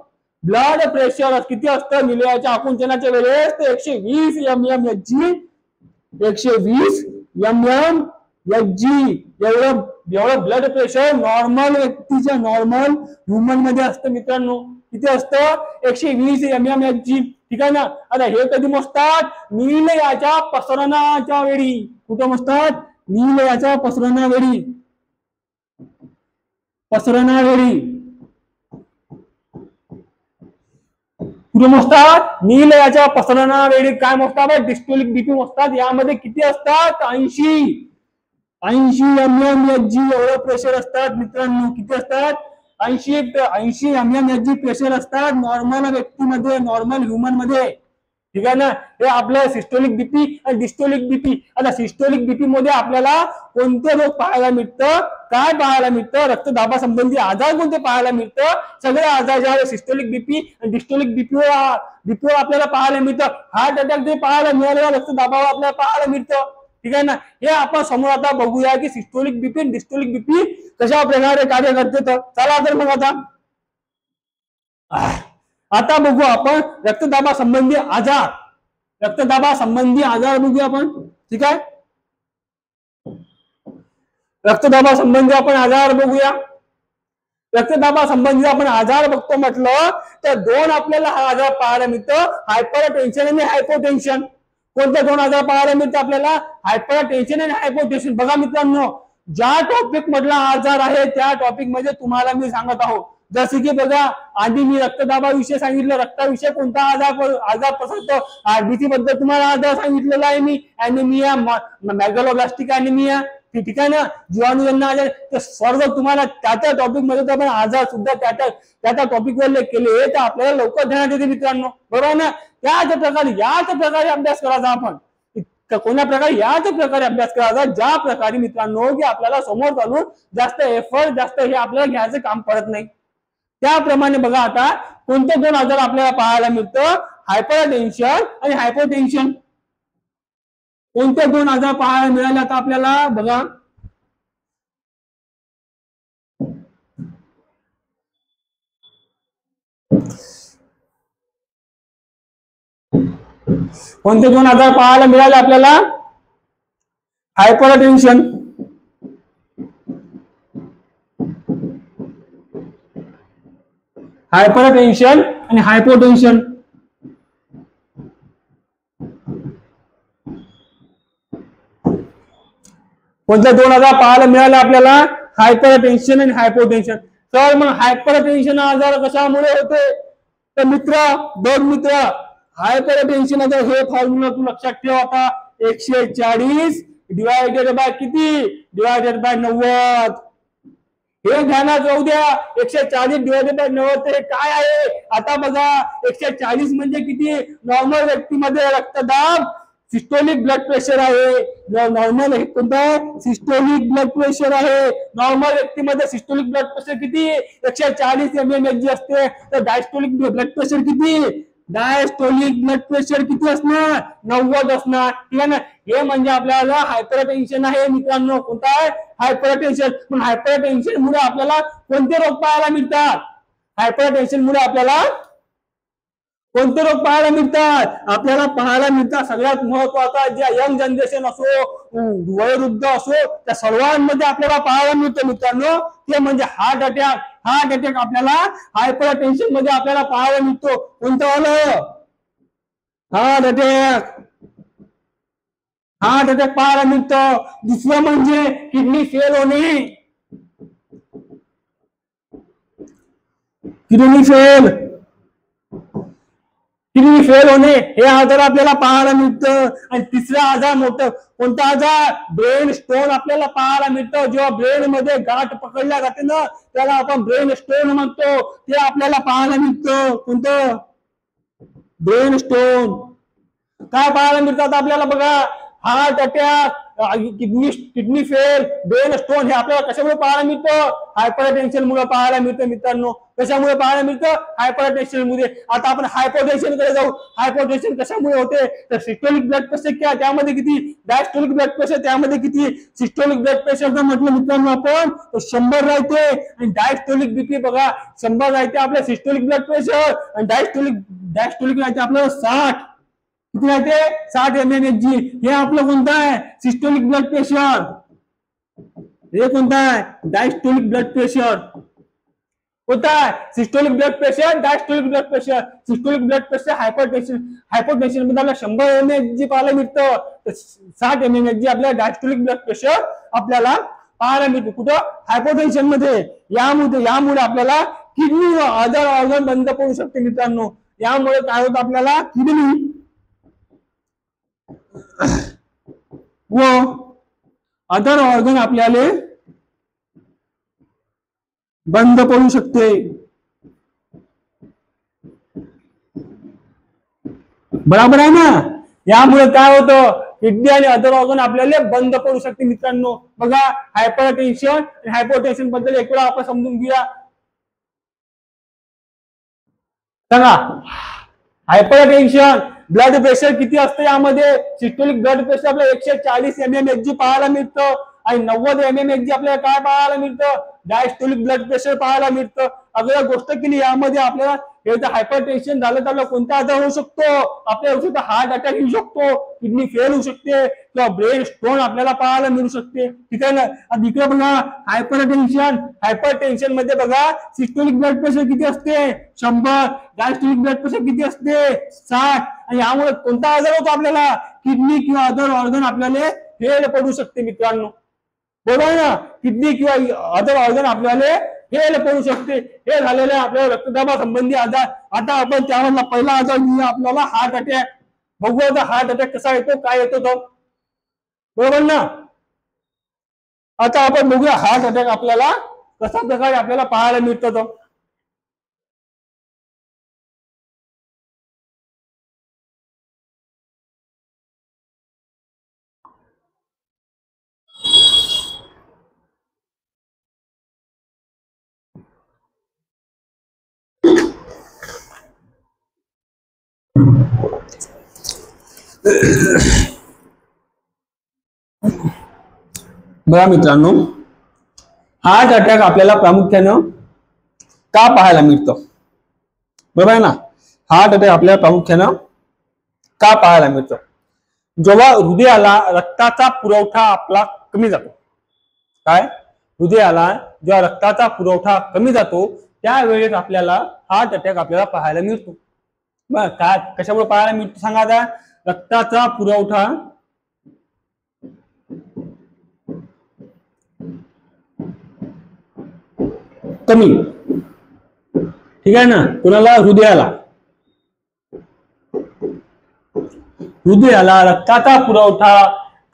Speaker 1: ब्लड प्रेशर किती असतं निलयाच्या आकुंचनाच्या वेळेस? 120 mmHg. 120 mmHg एवढं ब्लड प्रेशर नॉर्मल व्यक्तीच्या नॉर्मल ह्युमन मध्ये असतं मित्रांनो. किती असतं? 120 mmHg. ठीक आहे ना. आता हे कधी मोजतात? निलयाच्या पसरणाच्या वेळी. कुठं मोजतात? निलयाच्या पसरणावेळी. कुठे मोजतात? नीलयाच्या पसरणावेळी काय मोजतात? डिस्टोलिक बीपी मोजतात. यामध्ये किती असतात? 80 mmHg एवढं प्रेशर असतात मित्रांनो. किती असतात? 80 mmHg प्रेशर असतात नॉर्मल व्यक्तीमध्ये, नॉर्मल ह्युमन मध्ये. ठीक आहे ना. हे आपलं सिस्टोलिक बीपी आणि डिस्टोलिक बीपी. आता सिस्टोलिक बीपी मध्ये आपल्याला कोणते रोग पाहायला मिळतं, काय पाहायला मिळतं, रक्तदाबासंबंधी आजार कोणते पाहायला मिळतं, सगळे आजार ज्या सिस्टोलिक बीपी आणि डिस्टोलिक बीपीवर आपल्याला पाहायला मिळतं. हार्ट अटॅक जे पाहायला मिळालेलं रक्तदाबावर आपल्याला पाहायला मिळतं. ठीक आहे ना. हे आपण समोर आता बघूया की सिस्टोलिक बीपी आणि डिस्टोलिक बीपी कशा प्रकारे कार्य करते. तर चला तर मग आता बघू आपण रक्तदाबासंबंधी आजार. रक्तदाबासंबंधी आजार बघूया आपण. ठीक आहे. रक्तदाबासंबंधी आपण आजार बघूया. रक्तदाबासंबंधी आपण आजार बघतो म्हटलं तर दोन आपल्याला हा आजार पाहायला मिळतं, हायपर टेन्शन आणि हायपोटेन्शन. कोणते दोन आजार पाहायला मिळतात आपल्याला? हायपर टेन्शन आणि हायपोटेन्शन. बघा मित्रांनो, ज्या टॉपिक मधला आजार आहे त्या टॉपिक मध्ये तुम्हाला मी सांगत आहोत. जसे की बघा, आधी मी रक्तदाबाविषयी सांगितलं, रक्ताविषयी कोणता आजार पसरतो, आरबीसी बद्दल तुम्हाला आजार सांगितलेला आहे मी, अॅनिमिया, मॅगलोब्लास्टिक अॅनिमिया. ठीक आहे ना, जीवाणूजन्य आजार. तर सर्व तुम्हाला त्या टॉपिक मध्ये आपण आजार सुद्धा त्या टॉपिक वर केले तर आपल्याला लवकर ध्यानात येते मित्रांनो. बरोबर ना. याच प्रकारे अभ्यास करायचा आपण. कोणत्या प्रकारे? याच प्रकारे अभ्यास करायचा ज्या प्रकारे मित्रांनो की आपल्याला समोर चालून जास्त एफर्ट जास्त हे आपल्याला घ्यायचं काम पडत नाही. त्याप्रमाणे बघा आता कोणते दोन आजार आपल्याला पाहायला मिळतं, हायपर टेन्शन आणि हायपोटेन्शन. कोणते दोन आजार पाहायला मिळाले आता आपल्याला बघा. कोणते दोन आजार पाहायला मिळाले आपल्याला? हायपर टेन्शन आणि हायपोटेन्शन. कोणते दोन आजार पाहायला मिळाले आपल्याला? हायपर टेन्शन आणि हायपोटेन्शन. तर मग हायपर टेन्शन आजार कशामुळे होते? तर मित्र हायपर टेन्शन आजार हे फॉर्म्युला तू लक्षात ठेव आता. 140 डिवायडेड बाय किती? Divided by 90. हे ध्यानात राहू द्या. 140 डिवायडेड बाय 90 हे काय आहे? आता बघा, 140 म्हणजे किती? नॉर्मल व्यक्तीमध्ये रक्तदाब, सिस्टोलिक ब्लड प्रेशर आहे. नॉर्मल हे कोणतं? सिस्टोलिक ब्लड प्रेशर आहे. नॉर्मल व्यक्तीमध्ये सिस्टोलिक ब्लड प्रेशर किती? 140 mmHg असते. तर डायस्टोलिक ब्लड प्रेशर किती? डायस्टोलिक ब्लड प्रेशर किती असणार? 90 असणार. ठीक आहे ना. हे म्हणजे आपल्याला हायपर टेन्शन आहे मित्रांनो. कोणता आहे? Hyper tension. पण हायपर टेन्शन मुळे आपल्याला कोणते रोग पाहायला मिळतात? हायपर टेन्शन मुळे आपल्याला कोणते रोग पाहायला मिळतात? आपल्याला पाहायला मिळतात सगळ्यात महत्वाचा, जे यंग जनरेशन असो, वयोवृद्ध असो, त्या सर्वांमध्ये आपल्याला पाहायला मिळतं मित्रांनो, ते म्हणजे हार्ट अटॅक. हार्ट अटॅक आपल्याला हायपर टेन्शन मध्ये आपल्याला पाहायला मिळतो. कोणतं आलं? हार्ट अटॅक पाहायला मिळतं. दुसरं म्हणजे किडनी फेल होणे. किडनी फेल होणे हे आजार आपल्याला पाहायला मिळतं. आणि तिसरा आजार मोठं कोणता आजार? ब्रेन स्टोन आपल्याला पाहायला मिळतं. जेव्हा ब्रेन मध्ये गाठ पकडल्या जाते ना त्याला आपण ब्रेन स्टोन म्हणतो. ते आपल्याला पाहायला मिळतं. कोणतं? Brain stone. काय पाहायला मिळतात आपल्याला बघा? Heart attack, kidney fail, brain stone हे आपल्याला कशामुळे पाहायला मिळतं? हायपर टेन्शन मुळे पाहायला मिळतं मित्रांनो. कशामुळे पाहायला मिळतं? हायपर टेन्शन मुळे. आता आपण हायपोटेन्शन कडे जाऊ. हायपोटेन्शन कशामुळे होते? तर सिस्टोलिक ब्लड प्रेशर क्या त्यामध्ये किती? डायस्टोलिक ब्लड प्रेशर त्यामध्ये किती? सिस्टोलिक ब्लड प्रेशर जर म्हटलं मित्रांनो आपण तर 100 राहते. आणि डायस्टोलिक बीपी बघा 100 राहते आपल्या सिस्टोलिक ब्लड प्रेशर. आणि डायस्टोलिक राहते आपल्याला 60. किती राहते? 60 mmHg. हे आपलं कोणतं आहे? Systolic blood pressure. हे कोणतं आहे? Diastolic blood pressure. कोणता आहे? Systolic blood pressure, diastolic blood pressure. Systolic blood pressure, hypertension मध्ये आपल्याला 100 mmHg पाहायला मिळतं. 60 mmHg आपल्याला डायस्टोलिक ब्लड प्रेशर आपल्याला पाहायला मिळतं. कुठं? हायपोटेन्शन मध्ये. यामुळे आपल्याला किडनी आजार ऑर्गन बंद पडू शकते मित्रांनो. यामुळे काय होतं आपल्याला किडनी व अदर ऑर्गन आपल्याला बंद पडू शकते. बरोबर आहे ना. यामुळे काय होतं किडनी आणि अदर ऑर्गन आपल्याला बंद पडू शकते मित्रांनो. बघा हायपरटेन्शन आणि हायपोटेन्शन बद्दल एक वेळा आपण समजून घेऊया. सांगा हायपरटेन्शन ब्लड प्रेशर किती असतं यामध्ये. सिस्टोलिक ब्लड प्रेशर आपल्याला 140 mmHg पाहायला मिळतं आणि 90 mmHg आपल्याला काय पाहायला मिळतं डायस्टोलिक ब्लड प्रेशर पाहायला मिळतं. अगोदर गोष्ट केली यामध्ये आपल्याला हायपरटेन्शन झालं तर कोणता आजार होऊ शकतो आपल्याला होऊ शकतो हार्ट अटॅक येऊ शकतो, किडनी फेल होऊ शकते किंवा ब्रेन स्टोन आपल्याला पाहायला मिळू शकते. ठीक आहे ना. आता इकडे बघा हायपरटेन्शन मध्ये बघा सिस्टोलिक ब्लड प्रेशर किती असते 100, डायस्टोलिक ब्लड प्रेशर किती असते 60 आणि यामुळे कोणता आजार होतो आपल्याला किडनी किंवा अदर ऑर्गन आपल्याला फेल पडू शकते मित्रांनो. बरोबर ना. किडनी किंवा अदर ऑर्गन आपल्याला फेल पडू शकते. हे झालेले आपल्याला रक्तदाबासंबंधी आजार. आता आपण त्यामधला पहिला आजार घेऊया आपल्याला हार्ट अटॅक. बघू आता हार्ट अटॅक कसा येतो काय येतो तो. बरोबर ना. आता आपण बघूया हार्ट अटॅक आपल्याला कशा प्रकारे आपल्याला पाहायला मिळतो तो. बघा मित्रांनो हार्ट अटॅक आपल्याला प्रामुख्यानं का पाहायला मिळतं. बरोबर आहे ना. हार्ट अटॅक आपल्याला प्रामुख्यानं का पाहायला मिळतं जेव्हा हृदयाला रक्ताचा पुरवठा आपला कमी जातो. काय हृदयाला जेव्हा रक्ताचा पुरवठा कमी जातो त्यावेळेस आपल्याला हार्ट अटॅक आपल्याला पाहायला मिळतो. बरं काय कशामुळे पाहायला मिळतो सांगा. आता रक्ताचा पुरवठा कमी. ठीक आहे ना. कुणाला हृदयाला रक्ताचा पुरवठा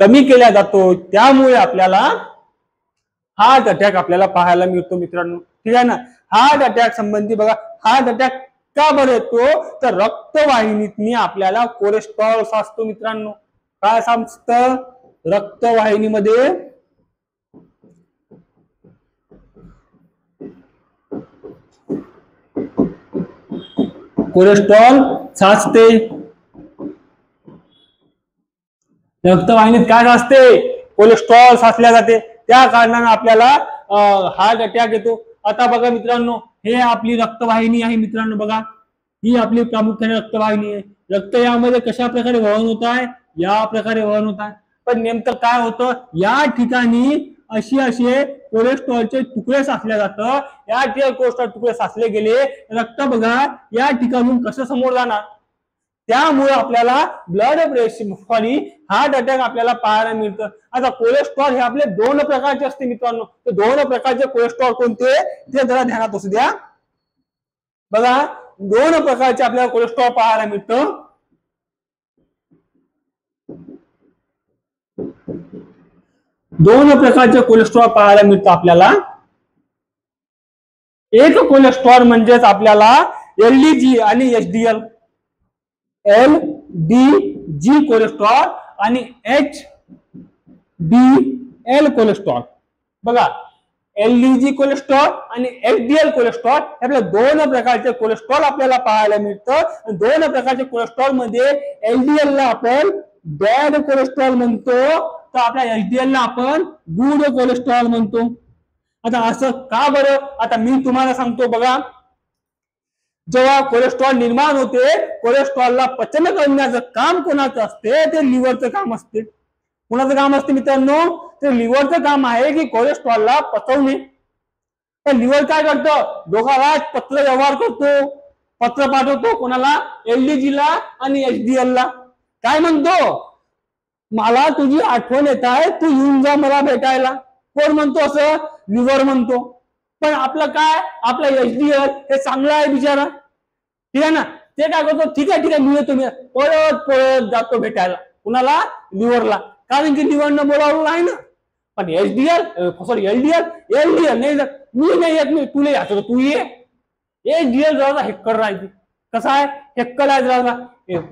Speaker 1: कमी केला जातो त्यामुळे आपल्याला हार्ट अटॅक आपल्याला पाहायला मिळतो मित्रांनो. ठीक आहे ना. हार्ट अटॅक संबंधी बघा हार्ट अटॅक का बरं येतो तर रक्तवाहिनीतनी आपल्याला कोलेस्ट्रॉल साचतो मित्रांनो. काय साचतं रक्तवाहिनीमध्ये कोलेस्ट्रॉल साचते. रक्तवाहिनीत काय साचते कोलेस्ट्रॉल साचल्या जाते त्या कारणाने आपल्याला हार्ट अटॅक येतो. आता बघा मित्रांनो हे आपली रक्तवाहिनी आहे मित्रांनो. बघा ही आपली प्रामुख्याने रक्तवाहिनी आहे. रक्त यामध्ये कशा प्रकारे वहन होत आहे या प्रकारे वहन होत आहे. पण नेमकं काय होतं या ठिकाणी असे कोलेस्ट्रॉलचे तुकडे साचले जातं. या ठिकाणी कोलेस्ट्रॉल तुकडे साचले गेले रक्त बघा या ठिकाणून कसं समोर जाणार. त्यामुळे आपल्याला ब्लड प्रेशर आणि हार्ट अटॅक आपल्याला पाहायला मिळतं. आता कोलेस्ट्रॉल हे आपले 2 प्रकारचे असते मित्रांनो. ते 2 प्रकारचे कोलेस्ट्रॉल कोणते ते जरा ध्यानात असू द्या. बघा 2 प्रकारचे आपल्याला कोलेस्ट्रॉल पाहायला मिळतं. दोन प्रकारचे कोलेस्ट्रॉल पाहायला मिळतं आपल्याला. एक कोलेस्ट्रॉल म्हणजेच आपल्याला LDG आणि HDL. LDG कोलेस्ट्रॉल आणि HDL कोलेस्ट्रॉल. बघा LDG कोलेस्ट्रॉल आणि HDL कोलेस्ट्रॉल आपल्या 2 प्रकारचे कोलेस्ट्रॉल आपल्याला पाहायला मिळतं. 2 प्रकारचे कोलेस्ट्रॉल मध्ये LDL ला आपण बॅड कोलेस्ट्रॉल म्हणतो तर आपल्या HDL ला आपण गुड कोलेस्ट्रॉल म्हणतो. आता असं का बरं आता मी तुम्हाला सांगतो. बघा जेव्हा कोलेस्ट्रॉल निर्माण होते कोलेस्ट्रॉलला पचन करण्याचं काम कोणाचं असते ते लिव्हरचं काम असते. कोणाचं काम असते मित्रांनो ते लिव्हरचं काम आहे की कोलेस्ट्रॉलला पचवणे. तर लिव्हर काय करतं दोघांना पत्र व्यवहार करतो. पत्र पाठवतो कोणाला LDG ला आणि HDL ला. काय म्हणतो मला तुझी आठवण येत आहे तू येऊन जा मला भेटायला. कोण म्हणतो असं लिव्हर म्हणतो. पण आपलं काय आपलं HDL हे चांगलं आहे बिचारा. ठीक आहे ना. ते काय करतो, ठीक आहे मी येतो, मी पळत पळत जातो भेटायला कुणाला, लिव्हरला, कारण की लिव्हरनं बोलावलं नाही ना. पण एचडीएल सॉरी एलडीएल नाही, मी नाही येत, मी तुला याचं तू ये. एचडीएल जरा हेक्कर राहायची, कसा आहे हेक्कर आहे जरा.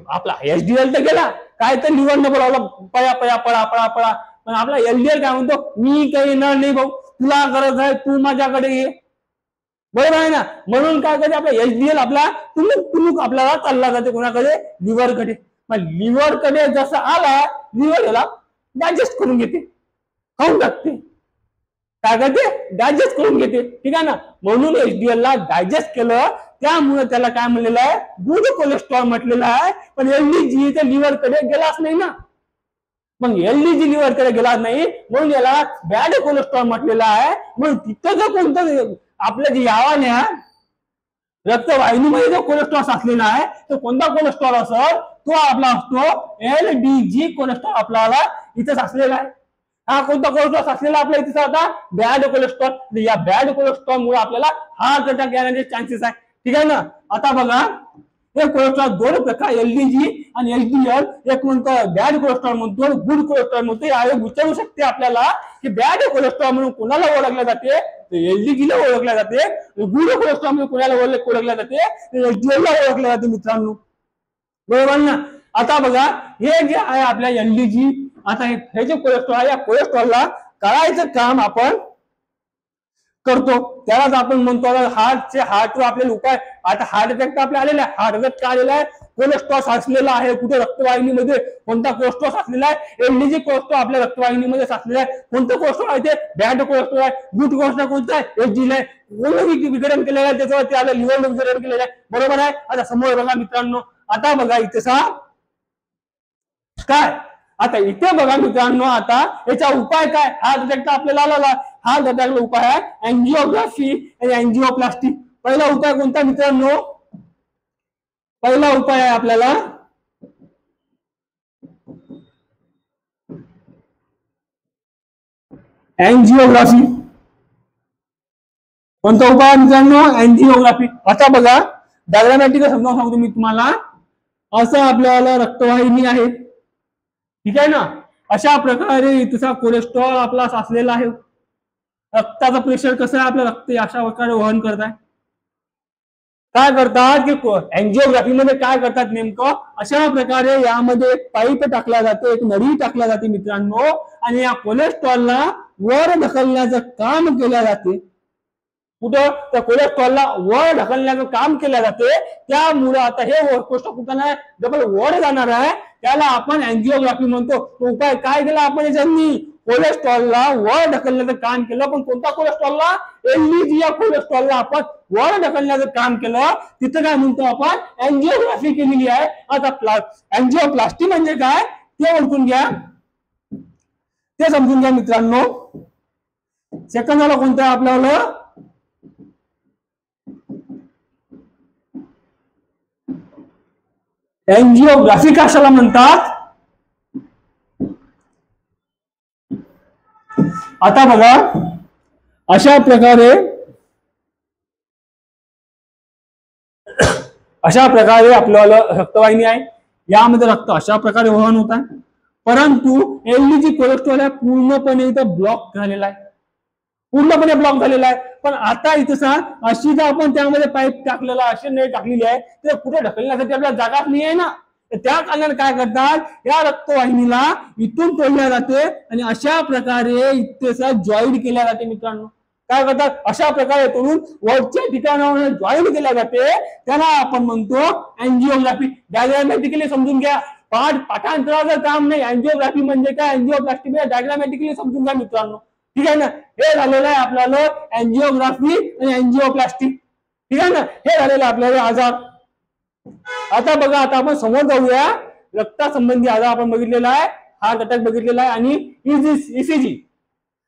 Speaker 1: आपला एचडीएल तर गेला, काय तर लिव्हरनं बोलावलं, पळा पळा पळा पळा पळा. पण आपला एलडीएल काय म्हणतो, मी काही येणार नाही भाऊ, तुला गरज आहे तू माझ्याकडे ये. बरोबर आहे ना. म्हणून काय करते आपला एचडीएल आपला तुलूक आपल्याला चालला जाते कोणाकडे, लिव्हरकडे. मग लिव्हरकडे जसं आला, लिव्हर याला डायजेस्ट करून घेते, खाऊन टाकते, काय करते डायजेस्ट करून घेते, ठीक आहे ना. म्हणून एचडीएल ला डायजेस्ट केलं, त्यामुळे त्याला काय म्हणलेलं आहे, गुड कोलेस्ट्रॉल म्हटलेलं आहे. पण एलडीजी ते लिव्हरकडे गेलाच नाही ना. मग एलडीजी लिव्हरकडे गेला नाही, म्हणून याला बॅड कोलेस्ट्रॉल म्हटलेलं आहे. म्हणून तिथं जर कोणतं आपल्या जी यावाने रक्तवाहिनीमध्ये जो कोलेस्ट्रॉल साचलेला आहे, तो कोणता कोलेस्ट्रॉल असेल, तो आपला असतो एलडीजी कोलेस्ट्रॉल आपल्याला इथे साचलेला आहे. हा कोणता कोलेस्ट्रॉल साचलेला आपल्या इथे आता, बॅड कोलेस्ट्रॉल. या बॅड कोलेस्ट्रॉल मुळे आपल्याला हार्ट अटॅक येण्याचे चान्सेस आहे, ठीक आहे ना. आता बघा हे कोलेस्ट्रॉल दोन प्रकार, एलडीजी आणि एचडीएल. एक म्हणतो बॅड कोलेस्ट्रॉल म्हणतो, गुड कोलेस्ट्रॉल म्हणतो. यावेळी विचारू शकते आपल्याला की बॅड कोलेस्ट्रॉल म्हणून कोणाला ओळखल्या जाते, एलडीजीला ओळखल्या जाते. गुड कोलेस्ट्रॉल म्हणून कोणाला ओळखल्या जाते, एचडीएल ला ओळखल्या जाते मित्रांनो, बरोबर ना. आता बघा हे जे आहे आपल्या एलडीजी, आता हे जे कोलेस्ट्रॉल आहे, या कोलेस्ट्रॉलला करायचं काम आपण करतो, त्यालाच आपण म्हणतो हार्टवर आपल्याला उपाय. आता हार्ट अटॅक तर आपल्या आलेला आहे, हार्ट अटॅक का आलेला आहे, कोलेस्ट्रॉल साचलेला आहे कुठे, रक्तवाहिनीमध्ये. कोणता कोलेस्ट्रॉल साचलेला आहे, एलडीजी कोलेस्ट्रॉल आपल्या रक्तवाहिनीमध्ये साचलेला आहे. कोणतं कोलेस्ट्रॉल आहे ते, बॅड कोलेस्ट्रॉल आहे. गुड कोलेस्ट्रॉल कोणतं आहे, एचडीएल आहे. कोणी विघटन केलेलं आहे त्याच्यावरती आपल्या लिव्हर विघटन केलेलं आहे, बरोबर आहे. आता समोर बघा मित्रांनो, आता बघा इथे काय, आता इथे बघा मित्रांनो, आता याचा उपाय काय, हार्ट अटॅकचा आपल्याला आलेला. हार्ट अटॅकला उपाय आहे अँजिओग्राफी आणि अँजिओप्लास्टी. पहिला उपाय कोणता मित्रांनो, पहिला उपाय आहे आपल्याला अँजिओग्राफी. कोणता उपाय मित्रांनो, अँजिओग्राफी. आता बघा डायग्रामॅटिक समजावून सांगतो मी तुम्हाला. असं आपल्याला रक्तवाहिनी आहे, ठीक आहे ना. अशा प्रकारे इथचा कोलेस्ट्रॉल आपला साचलेला आहे. रक्ताचं प्रेशर कसं आहे, आपलं रक्त अशा प्रकारे वहन करत आहे. काय करतात की अँजिओग्राफी मध्ये काय करतात नेमकं, अशा प्रकारे यामध्ये एक पाईप टाकला जातो, एक नळी टाकल्या जाते मित्रांनो, आणि या कोलेस्ट्रॉलला वर ढकलण्याचं काम केल्या जाते. कुठं, त्या कोलेस्ट्रॉलला वर ढकलण्याचं काम केल्या जाते. त्यामुळे आता हे गोष्ट कुठं नाही, डबल वर जाणार आहे, त्याला आपण अँजिओग्राफी म्हणतो. उपाय काय केला आपण याच्यानी, कोलेस्ट्रॉलला वर ढकलण्याचं काम केलं. पण कोणता कोलेस्ट्रॉलला, एलडीजी या कोलेस्ट्रॉलला आपण वर ढकलण्याचं काम केलं. तिथं काय म्हणतो आपण, अँजिओग्राफी केलेली आहे. आता अँजिओप्लास्टी म्हणजे काय ते ओळखून घ्या, ते समजून घ्या मित्रांनो. सेकंड झाला कोणता आपल्याला, एंजिओग्राफी कशाला म्हणतात. आता बघा अशा प्रकारे आपल्याला रक्तवाहिनी आहे, यामध्ये रक्त अशा प्रकारे वहन होत आहे. परंतु एलडीजी कोलेस्ट्रॉल आहे पूर्णपणे इथं ब्लॉक झालेला आहे, पूर्णपणे ब्लॉक झालेला आहे. पण आता इथं अशी जर आपण त्यामध्ये पाईप टाकलेला, अशी नाही टाकलेली आहे, तर कुठे ढकलण्यासाठी आपल्याला जागाच नाही आहे ना. त्या कारणाने काय करतात, या रक्तवाहिनीला इथून तोडल्या जाते आणि अशा प्रकारे इथे जॉईंट केल्या जाते मित्रांनो. काय करतात, अशा प्रकारे तोडून वरच्या ठिकाणावर जॉईंट केल्या जाते, त्याला आपण म्हणतो अँजिओग्राफी. डायग्रामॅटिकली समजून घ्या, पाठांतराचं काम नाही. अँजिओग्राफी म्हणजे काय, अँजिओप्लास्टी म्हणजे डायग्रामॅटिकली समजून घ्या मित्रांनो, ठीक आहे ना. हे झालेलं आहे आपल्याला अँजिओग्राफी आणि अँजिओप्लास्टी, ठीक आहे ना. हे झालेलं आपल्याला आजार. आता बघा, आता आपण समोर जाऊया. रक्तासंबंधी आजार आपण बघितलेला आहे, हार्ट अटॅक बघितलेला आहे आणि ईसीजी.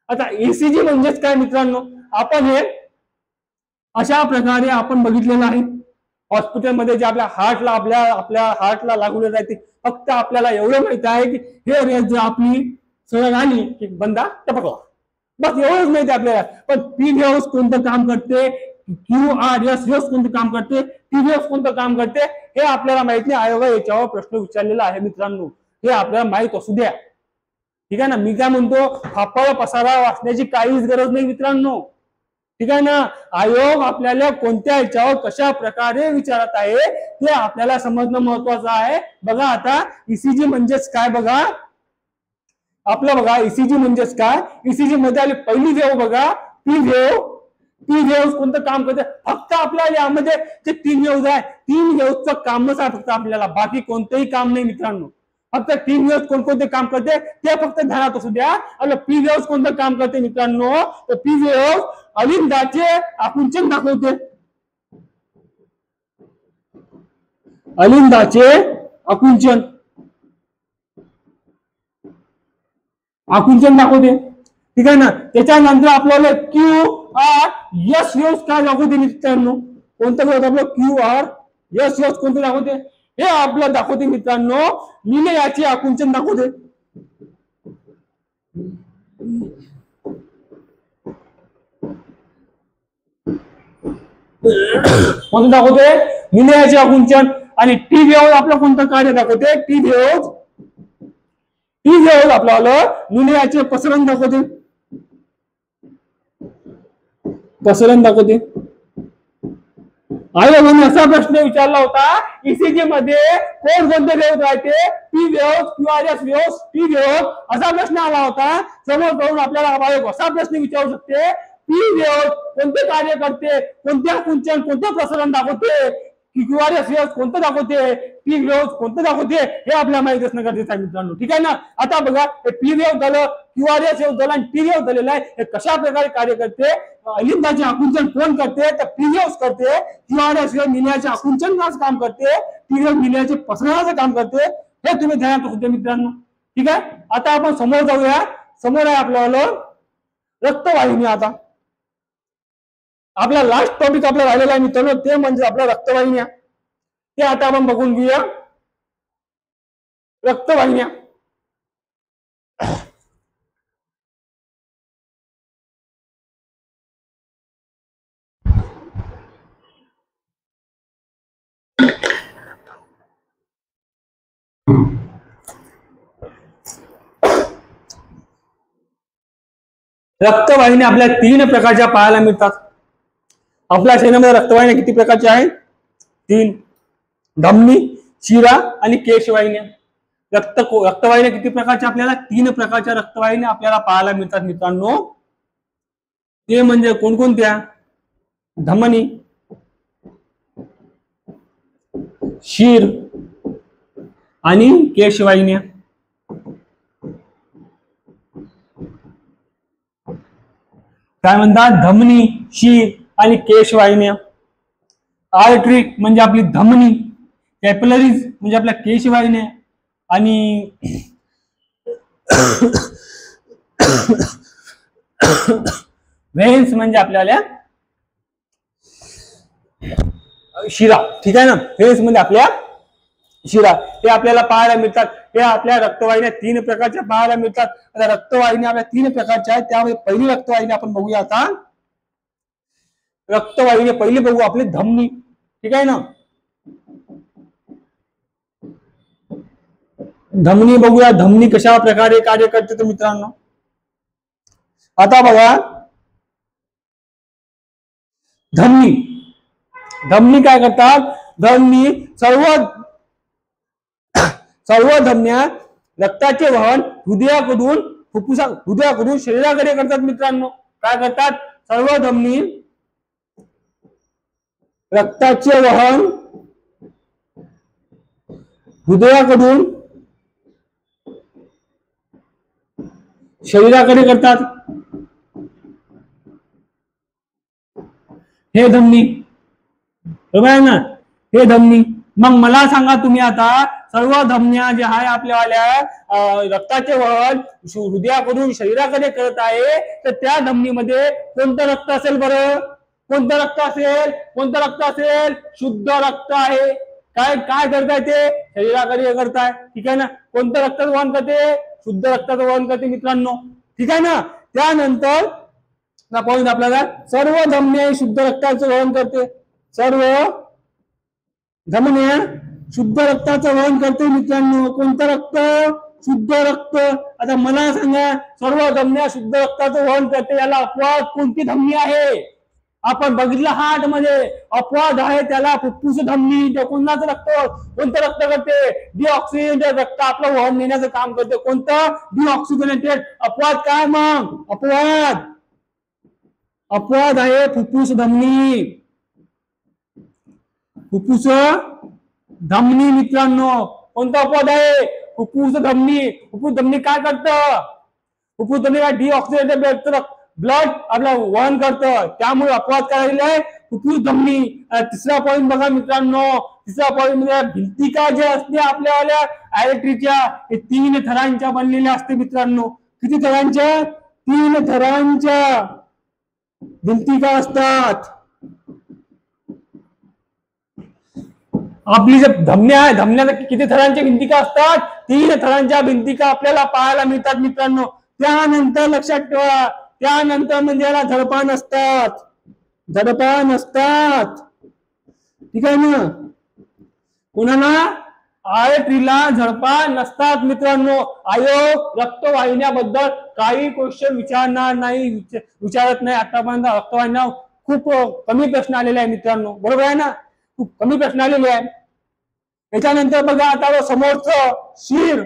Speaker 1: आता ईसीजी म्हणजेच काय मित्रांनो, आपण हे अशा प्रकारे आपण बघितलेलं आहे हॉस्पिटलमध्ये, जे आपल्या हार्टला लागून राहते. फक्त आपल्याला एवढं माहिती आहे की हे रेस जर आपली सरळ आली की बंदा टपकला, बस एवढंच माहिती आपल्याला. पण पी व्हेव्स कोणतं काम करते, QRS कोणतं काम करते, TVS कोणतं काम करते हे आपल्याला माहित नाही. आयोग याच्यावर प्रश्न विचारलेला आहे मित्रांनो, हे आपल्याला माहित असू द्या. ठीक आहे ना. मी काय म्हणतो, फापळ पसारा वाचण्याची काहीच गरज नाही मित्रांनो. ठीक आहे ना. आयोग आपल्याला कोणत्या याच्यावर कशा प्रकारे विचारत आहे ते आपल्याला समजणं महत्वाचं आहे. बघा आता ECG म्हणजेच काय बघा आपलं, बघा ECG म्हणजेच काय. ECG मध्ये आली पहिली वेव बघा, ती वेव कोणतं काम करते. फक्त आपल्याला यामध्ये जे 3 वेव्ज आहे, 3 वेव्जचं कामच आहे फक्त आपल्याला, बाकी कोणतंही काम नाही मित्रांनो. फक्त 3 वेव्ज कोणकोणते काम करते ते फक्त ध्यानात असू द्या. आणि पी वेव्ज कोणतं काम करते मित्रांनो, तर पी वेव्ज अलिंदाचे आकुंचन दाखवते. अलिंदाचे आकुंचन दाखवते. ठीक आहे ना. त्याच्यानंतर आपल्याला QRS वेव्ज काय दाखवते मित्रांनो, कोणतं वेव्ज आपलं QRS वेव्ज कोणतं दाखवते हे आपलं दाखवते मित्रांनो, निलयाचे आकुंचन दाखवते. कोणतं दाखवते, निलयाचे आकुंचन. आणि टी वेव्ज आपलं कोणतं कार्य दाखवते, टी वेव्ज आपल्याला निलयाचे प्रसरण दाखवते. आयोगाने असा प्रश्न विचारला होता, ECG मध्ये कोणकोणते वेव्ज राहते, P waves, QRS waves, T waves, असा प्रश्न आला होता. समोर जाऊन आपल्याला आयोग असा प्रश्न विचारू शकते, पी वेव्ज कोणते कार्य करते, कोणते आकुंचन, कोणतं प्रसरण दाखवते, QRS वेव्ज कोणतं दाखवते, टी वेव्ज कोणतं दाखवते हे आपल्याला माहित असणं गरजेचं आहे मित्रांनो. ठीक आहे ना. आता बघा, पी वेव्ज झालं, QRS वेव्ज झालं आणि टी वेव्ज झालेलं आहे. हे कशा प्रकारे कार्य करते, अलिंदाचे आकुंचन कोण करते, तर पी वेव्ज करते. QRS वेव्ज निलयाचे आकुंचनाचं काम करते, टी वेव्ज निलयाचे प्रसरणाचं काम करते. हे तुम्ही ध्यानात असू द्या मित्रांनो. ठीक आहे. आता आपण समोर जाऊया. समोर आहे आपल्याला रक्तवाहिनी. आता आपला लास्ट टॉपिक आपला राहिलेला आहे मित्रांनो, ते म्हणजे आपल्या रक्तवाहिन्या. ते आता आपण बघून घेऊया. रक्तवाहिन्या, रक्तवाहिन्या आपल्या 3 प्रकारच्या पाहायला मिळतात. आपल्या शरीरामध्ये रक्तवाहिन्या किती प्रकारच्या आहेत, 3. धमनी, शिरा आणि केशवाहिन्या. रक्तवाहिन्या किती प्रकारच्या, आपल्याला 3 प्रकारच्या रक्तवाहिन्या आपल्याला पाहायला मिळतात मित्रांनो. ते म्हणजे कोणकोणत्या, धमनी, शीर आणि केशवाहिन्या. काय म्हणतात, धमनी, शीर आणि केशवाहिन्या. आर्टरी म्हणजे आपली धमनी, कॅपिलरीज म्हणजे आपल्या केशवाहिन्या आणि व्हेन्स म्हणजे आपल्याला शिरा. ठीक आहे ना. व्हेन्स म्हणजे आपल्या शिरा. हे आपल्याला पाहायला मिळतात. हे आपल्या रक्तवाहिन्या 3 प्रकारच्या पाहायला मिळतात. आता रक्तवाहिन्या आपल्या 3 प्रकारच्या आहेत. त्यामध्ये पहिली रक्तवाहिनी आपण बघूया. आता रक्तवाहिनी पहिली बघू आपली धमनी. ठीक आहे ना. धमनी बघूया, धमनी कशा प्रकारे कार्य करते तर मित्रांनो. आता बघा, धमनी काय करतात, धमनी सर्व धमन्या रक्ताचे वहन हृदयाकडून शरीराकडे करतात मित्रांनो. काय करतात, सर्व धमनी रक्ताचे वहन हृदयाकडून शरीराकडे करतात. हे धमनी, बरोबर आहे ना, हे धमनी. मग मला सांगा तुम्ही आता, सर्व धमन्या जे आहे आपल्याला रक्ताचे वहन हृदयाकडून शरीराकडे करत आहे, तर त्या धमनीमध्ये कोणतं रक्त असेल बरं, कोणतं रक्त असेल, शुद्ध रक्त आहे. काय करताय ते, शरीराकडे करताय. ठीक आहे ना. कोणतं रक्ताचं वहन करते, शुद्ध रक्ताचं वहन करते मित्रांनो. ठीक आहे ना. त्यानंतर पॉईंट आपल्याला सर्व धमन्या शुद्ध रक्ताचं वहन करते. सर्व धमन्या शुद्ध रक्ताचं वहन करते मित्रांनो. कोणतं रक्त? शुद्ध रक्त. आता मला सांगा, सर्व धमन्या शुद्ध रक्ताचं वहन करते, याला अपवाद कोणती धमनी आहे? आपण बघितलं हार्ट मध्ये अपवाद आहे त्याला फुफ्फुस धमनी. कोणतं रक्त करते? डिऑक्सिजनेटेड रक्त आपलं वहन नेण्याचं काम करते. कोणतं? डिऑक्सिजनेटेड. अपवाद काय मग? अपवाद आहे फुफ्फुस धमनी. फुफ्फुस धमनी मित्रांनो. कोणता अपवाद आहे? फुफ्फुस धमनी. फुफ्फुस धमनी काय करतं? फुफ्फुस धमनी काय? डिऑक्सिजनेटेड ब्लड आपलं वहन करतं, त्यामुळे अपवाद करायला आहे फुफ्फुस धमनी. तिसरा पॉईंट बघा मित्रांनो. तिसरा पॉईंट म्हणजे भिंतिका जे असते आपल्या आर्टरीच्या, हे 3 थरांच्या बनलेल्या असते मित्रांनो. किती थरांच्या? 3 थरांच्या भिंतिका असतात. आपली जे धमन्या आहे, धमन्या किती थरांच्या भिंतिका असतात? 3 थरांच्या भिंतिका आपल्याला पाहायला मिळतात मित्रांनो. त्यानंतर लक्षात ठेवा, त्यानंतर म्हणजे याला धडपण असतात. ठीक आहे ना? कुणाला? आर्टरीला झडपा नसतात मित्रांनो. आयोग रक्तवाहिन्याबद्दल काही क्वेश्चन विचारणार नाही, विचारत नाही. आतापर्यंत रक्तवाहिन्या खूप कमी प्रश्न आलेले आहे मित्रांनो. बरोबर आहे ना? खूप कमी प्रश्न आलेले आहे. त्याच्यानंतर बघा आता समोरचं शिर.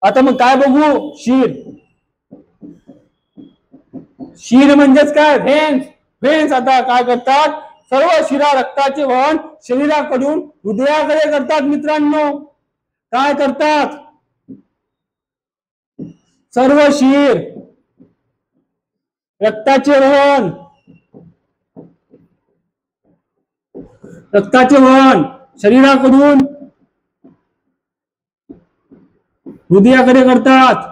Speaker 1: आता मग काय बघू? शिर म्हणजेच काय? व्हेन्स आता काय करतात? सर्व शिरा रक्ताचे वहन शरीराकडून हृदयाकडे करतात मित्रांनो. काय करतात? सर्व शिर रक्ताचे वहन शरीराकडून हृदयाकडे करतात.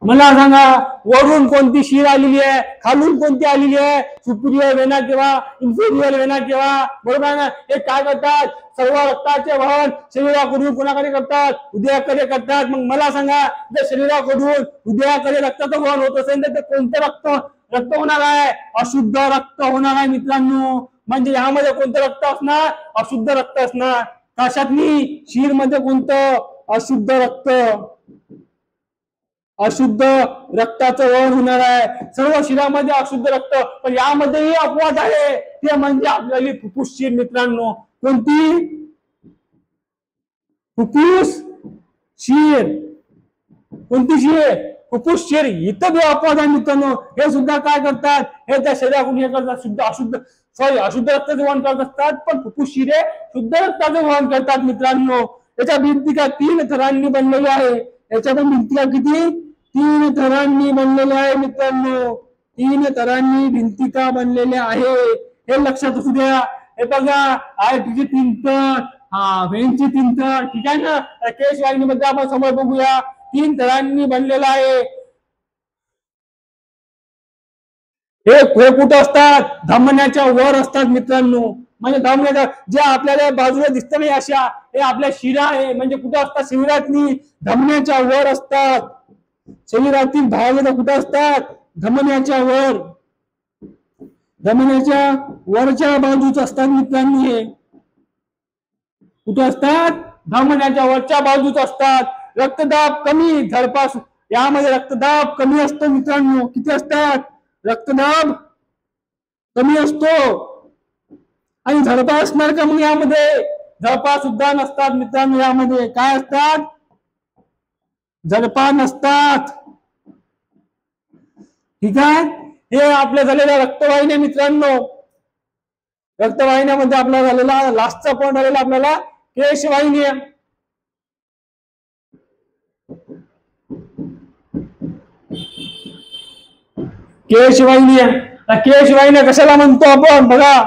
Speaker 1: मला सांगा, वरून कोणती शिर आलेली आहे, खालून कोणती आलेली आहे? सुपिरियर वेना किंवा इन्फेरियर वेना किंवा, बरोबर आहे ना? हे काय करतात? सर्व रक्ताचे वहन शरीराकडून कोणाकडे करतात? हृदयाकडे करतात. मग मला सांगा, जर शरीराकडून हृदयाकडे रक्ताचं वहन होत असेल तर ते कोणतं रक्त होणार आहे? अशुद्ध रक्त होणार आहे मित्रांनो. म्हणजे यामध्ये कोणतं रक्त असणार? अशुद्ध रक्त असणार. कशातनी? शिर मध्ये कोणतं? अशुद्ध रक्त. अशुद्ध रक्ताचं वहन होणार आहे. सर्व शिरामध्ये अशुद्ध रक्त. पण यामध्येही अपवाद आहे, ते म्हणजे आपल्याला फुफ्फुस शिर मित्रांनो. कोणती? फुफ्फुस शिर. कोणती शिर? फुफ्फुस शिर. इथं बी अपवाद आहे मित्रांनो. हे सुद्धा काय करतात? हे त्या शरीराकडून हे करतात, अशुद्ध रक्ताचं वहन करत असतात. पण फुफ्फुस शिरे शुद्ध रक्ताचं वहन करतात मित्रांनो. याच्या भिंतिका 3 थरांनी बनलेल्या आहे. याच्या पण भिंतिका किती? 3 थरांनी बनलेल्या आहे मित्रांनो. 3 थरांनी भिंतिका बनलेल्या आहे. हे लक्षात असू द्या. हे बघा, आर्टरीची 3 थर, व्हेनची 3 थर. ठीक आहे ना? केशवाहिनीमध्ये आपण समोर बघूया, 3 थरांनी बनलेला आहे. हे कुठं असतात? धमन्याच्या वर असतात मित्रांनो. म्हणजे धमन्याच्या जे आपल्याला बाजूला दिसत नाही अशा, हे आपल्या शिरा आहे. म्हणजे कुठं असतात? शरीरातली धमन्याच्या वर असतात. शरीरातील भाग कुठं असतात? धमन्याच्या वर. धमन्याच्या वरच्या बाजूच असतात मित्रांनो. हे कुठं असतात? धमन्याच्या वरच्या बाजूच असतात. रक्तदाब कमी, धडपास यामध्ये रक्तदाब कमी असतो मित्रांनो. किती असतात? रक्तदाब कमी असतो. आणि झडपा असणार का? मग यामध्ये झडपा सुद्धा नसतात मित्रांनो. यामध्ये काय असतात? झडपा नसतात. ठीक आहे? हे आपल्या झालेल्या रक्तवाहिन्या मित्रांनो. रक्तवाहिन्यामध्ये आपला झालेला लास्टचा पॉइंट आलेला आपल्याला केशवाहिनी. केशवाहिन्या कशाला म्हणतो आपण? बघा,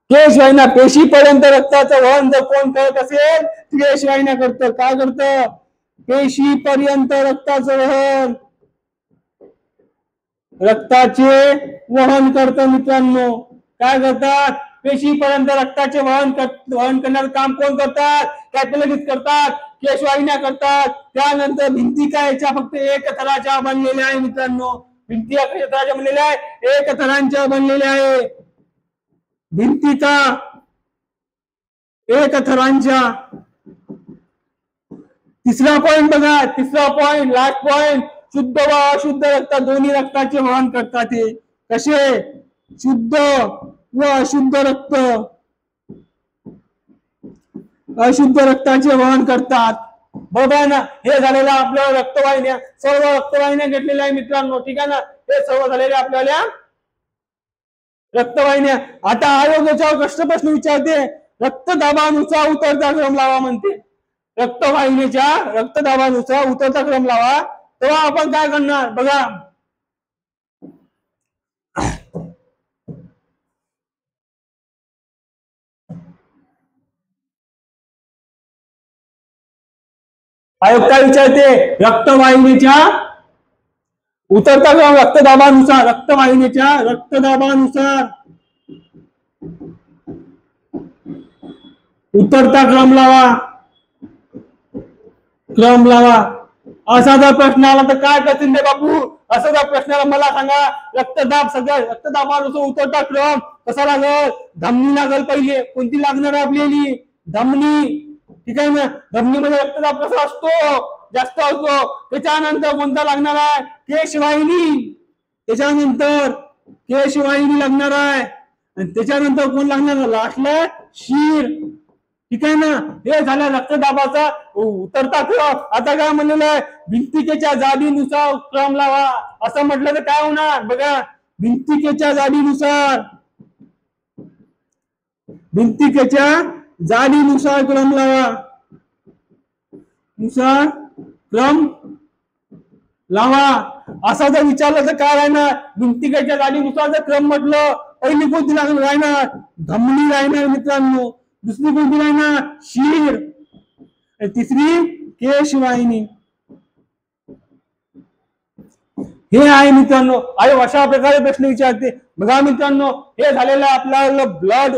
Speaker 1: केशवाहिन्या पेशीपर्यंत रक्ताचं वहन जर कोण करत असेल, केशवाहिन्या करतं. काय करतं? पेशीपर्यंत रक्ताचं वहन, रक्ताचे वहन करतं मित्रांनो. काय करतात? पेशीपर्यंत रक्ताचे वहन करण्याचं काम कोण करतात? कॅपिलरीज करतात. केशवाहिन्या करतात. त्यानंतर भिंती काय याच्या फक्त एक थराच्या बनलेल्या आहे मित्रांनो. भिंती कशा थराच्या बनलेल्या आहे? एक थरांच्या बनलेल्या आहे. भिंतीचा एक थरांच्या. तिसरा पॉइंट बघा, तिसरा पॉइंट, लास्ट पॉइंट, शुद्ध व अशुद्ध रक्त दोन्ही रक्ताचे वहन करतात. ते कसे? शुद्ध व अशुद्ध रक्त, अशुद्ध रक्ताचे वहन करतात. बरोबर आहे ना. हे झालेलं आपल्या रक्तवाहिन्या, सर्व रक्तवाहिन्या घेतलेल्या आहे मित्रांनो. ठीक आहे ना. हे सर्व झालेले आपल्याला रक्तवाहिन्या. आता आयोग याच्यावर प्रश्न विचारते, रक्तदाबानुसार उतरता क्रम लावा म्हणते. रक्तवाहिनीच्या रक्तदाबानुसार उतरता क्रम लावा. तेव्हा आपण काय करणार बघा. आयोग काय विचारते? रक्तवाहिनीच्या उतरता क्रम रक्तदाबानुसार, रक्तवाहिनीच्या रक्तदाबानुसार उतरता क्रम लावा, क्रम लावा. असा जर प्रश्न आला तर काय करतील रे बापू? असं जर प्रश्नाला मला सांगा, रक्तदाब सगळं रक्तदाबानुसार उतरता क्रम कसा लागल? धमनी लागल पहिले. कोणती लागणार आपल्याली? धमनी. ठीक आहे ना. धमनीमध्ये रक्तदाब कसा असतो? जास्त असतो. त्याच्यानंतर कोणता लागणार आहे? केशवाहिनी. त्याच्यानंतर केशवाहिनी लागणार आहे. आणि त्याच्यानंतर कोण लागणार? लास्टला शीर. ठीक आहे ना. हे झालं रक्तदाबाचा उतरता क्रम. आता काय म्हणलेलं आहे? भिंतिकेच्या जाडीनुसार क्रम लावा. असं म्हटलं तर काय होणार बघा. भिंतिकेच्या जाडीनुसार, भिंतिकेच्या जाडीनुसार क्रम लावा, नुसार क्रम लावा. असा जर विचारलं तर काय राहणार? भिंतिकेच्या जाडीनुसार जर क्रम म्हटलं, पहिली कोणती राहणार? धमनी राहणार मित्रांनो. दुसरी कोणती राहणार? शीर. तिसरी केशवाहिनी. हे आहे मित्रांनो. आणि अशा प्रकारे प्रश्न विचारते. बघा मित्रांनो, हे झालेलं आपल्याला ब्लड.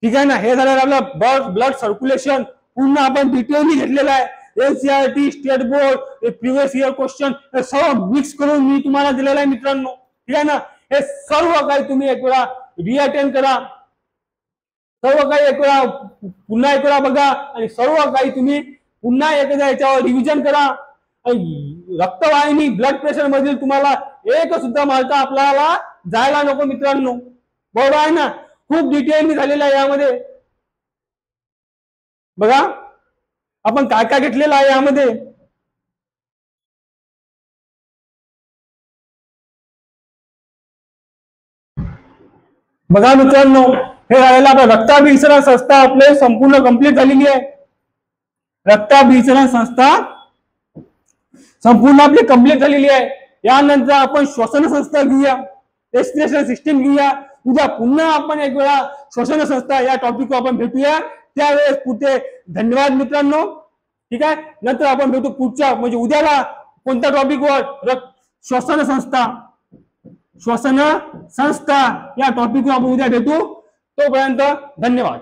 Speaker 1: ठीक आहे ना. हे झालेलं आपलं ब्लड सर्क्युलेशन पूर्ण आपण डिटेलली घेतलेलं आहे. NCERT, state board, previous year question सर्व मिक्स करून मी तुम्हाला दिलेलं आहे मित्रांनो. ठीक आहे ना. हे सर्व काही तुम्ही एक वेळा रिअटेंड करा. सर्व काही एक वेळा पुन्हा एक वेळा बघा आणि सर्व काही तुम्ही पुन्हा एकदा याच्यावर रिव्हिजन करा. रक्तवाहिनी, ब्लड प्रेशर मधील तुम्हाला एक सुद्धा मार्क आपल्याला जायला नको मित्रांनो. बरोबर आहे ना. खूप डिटेल झालेलं आहे यामध्ये. बघा आपण काय काय घेतलेलं आहे यामध्ये. बघा मित्रांनो, हे झालेलं आपलं रक्ताभिसरण संस्था आपले संपूर्ण कंप्लीट झालेली आहे. रक्ताभिसरण संस्था संपूर्ण आपली कंप्लीट झालेली आहे. यानंतर आपण श्वसन संस्था घेऊया, रेस्पिरेशन सिस्टीम घेऊया. उद्या पुन्हा आपण एक वेळा श्वसन संस्था या टॉपिक आपण भेटूया. त्यावेळेस पुढे धन्यवाद मित्रांनो. ठीक आहे. नंतर आपण भेटू पुढच्या म्हणजे उद्याला कोणत्या टॉपिकवर? श्वसन संस्था, श्वसन संस्था या टॉपिकवर आपण उद्या भेटू. तोपर्यंत धन्यवाद.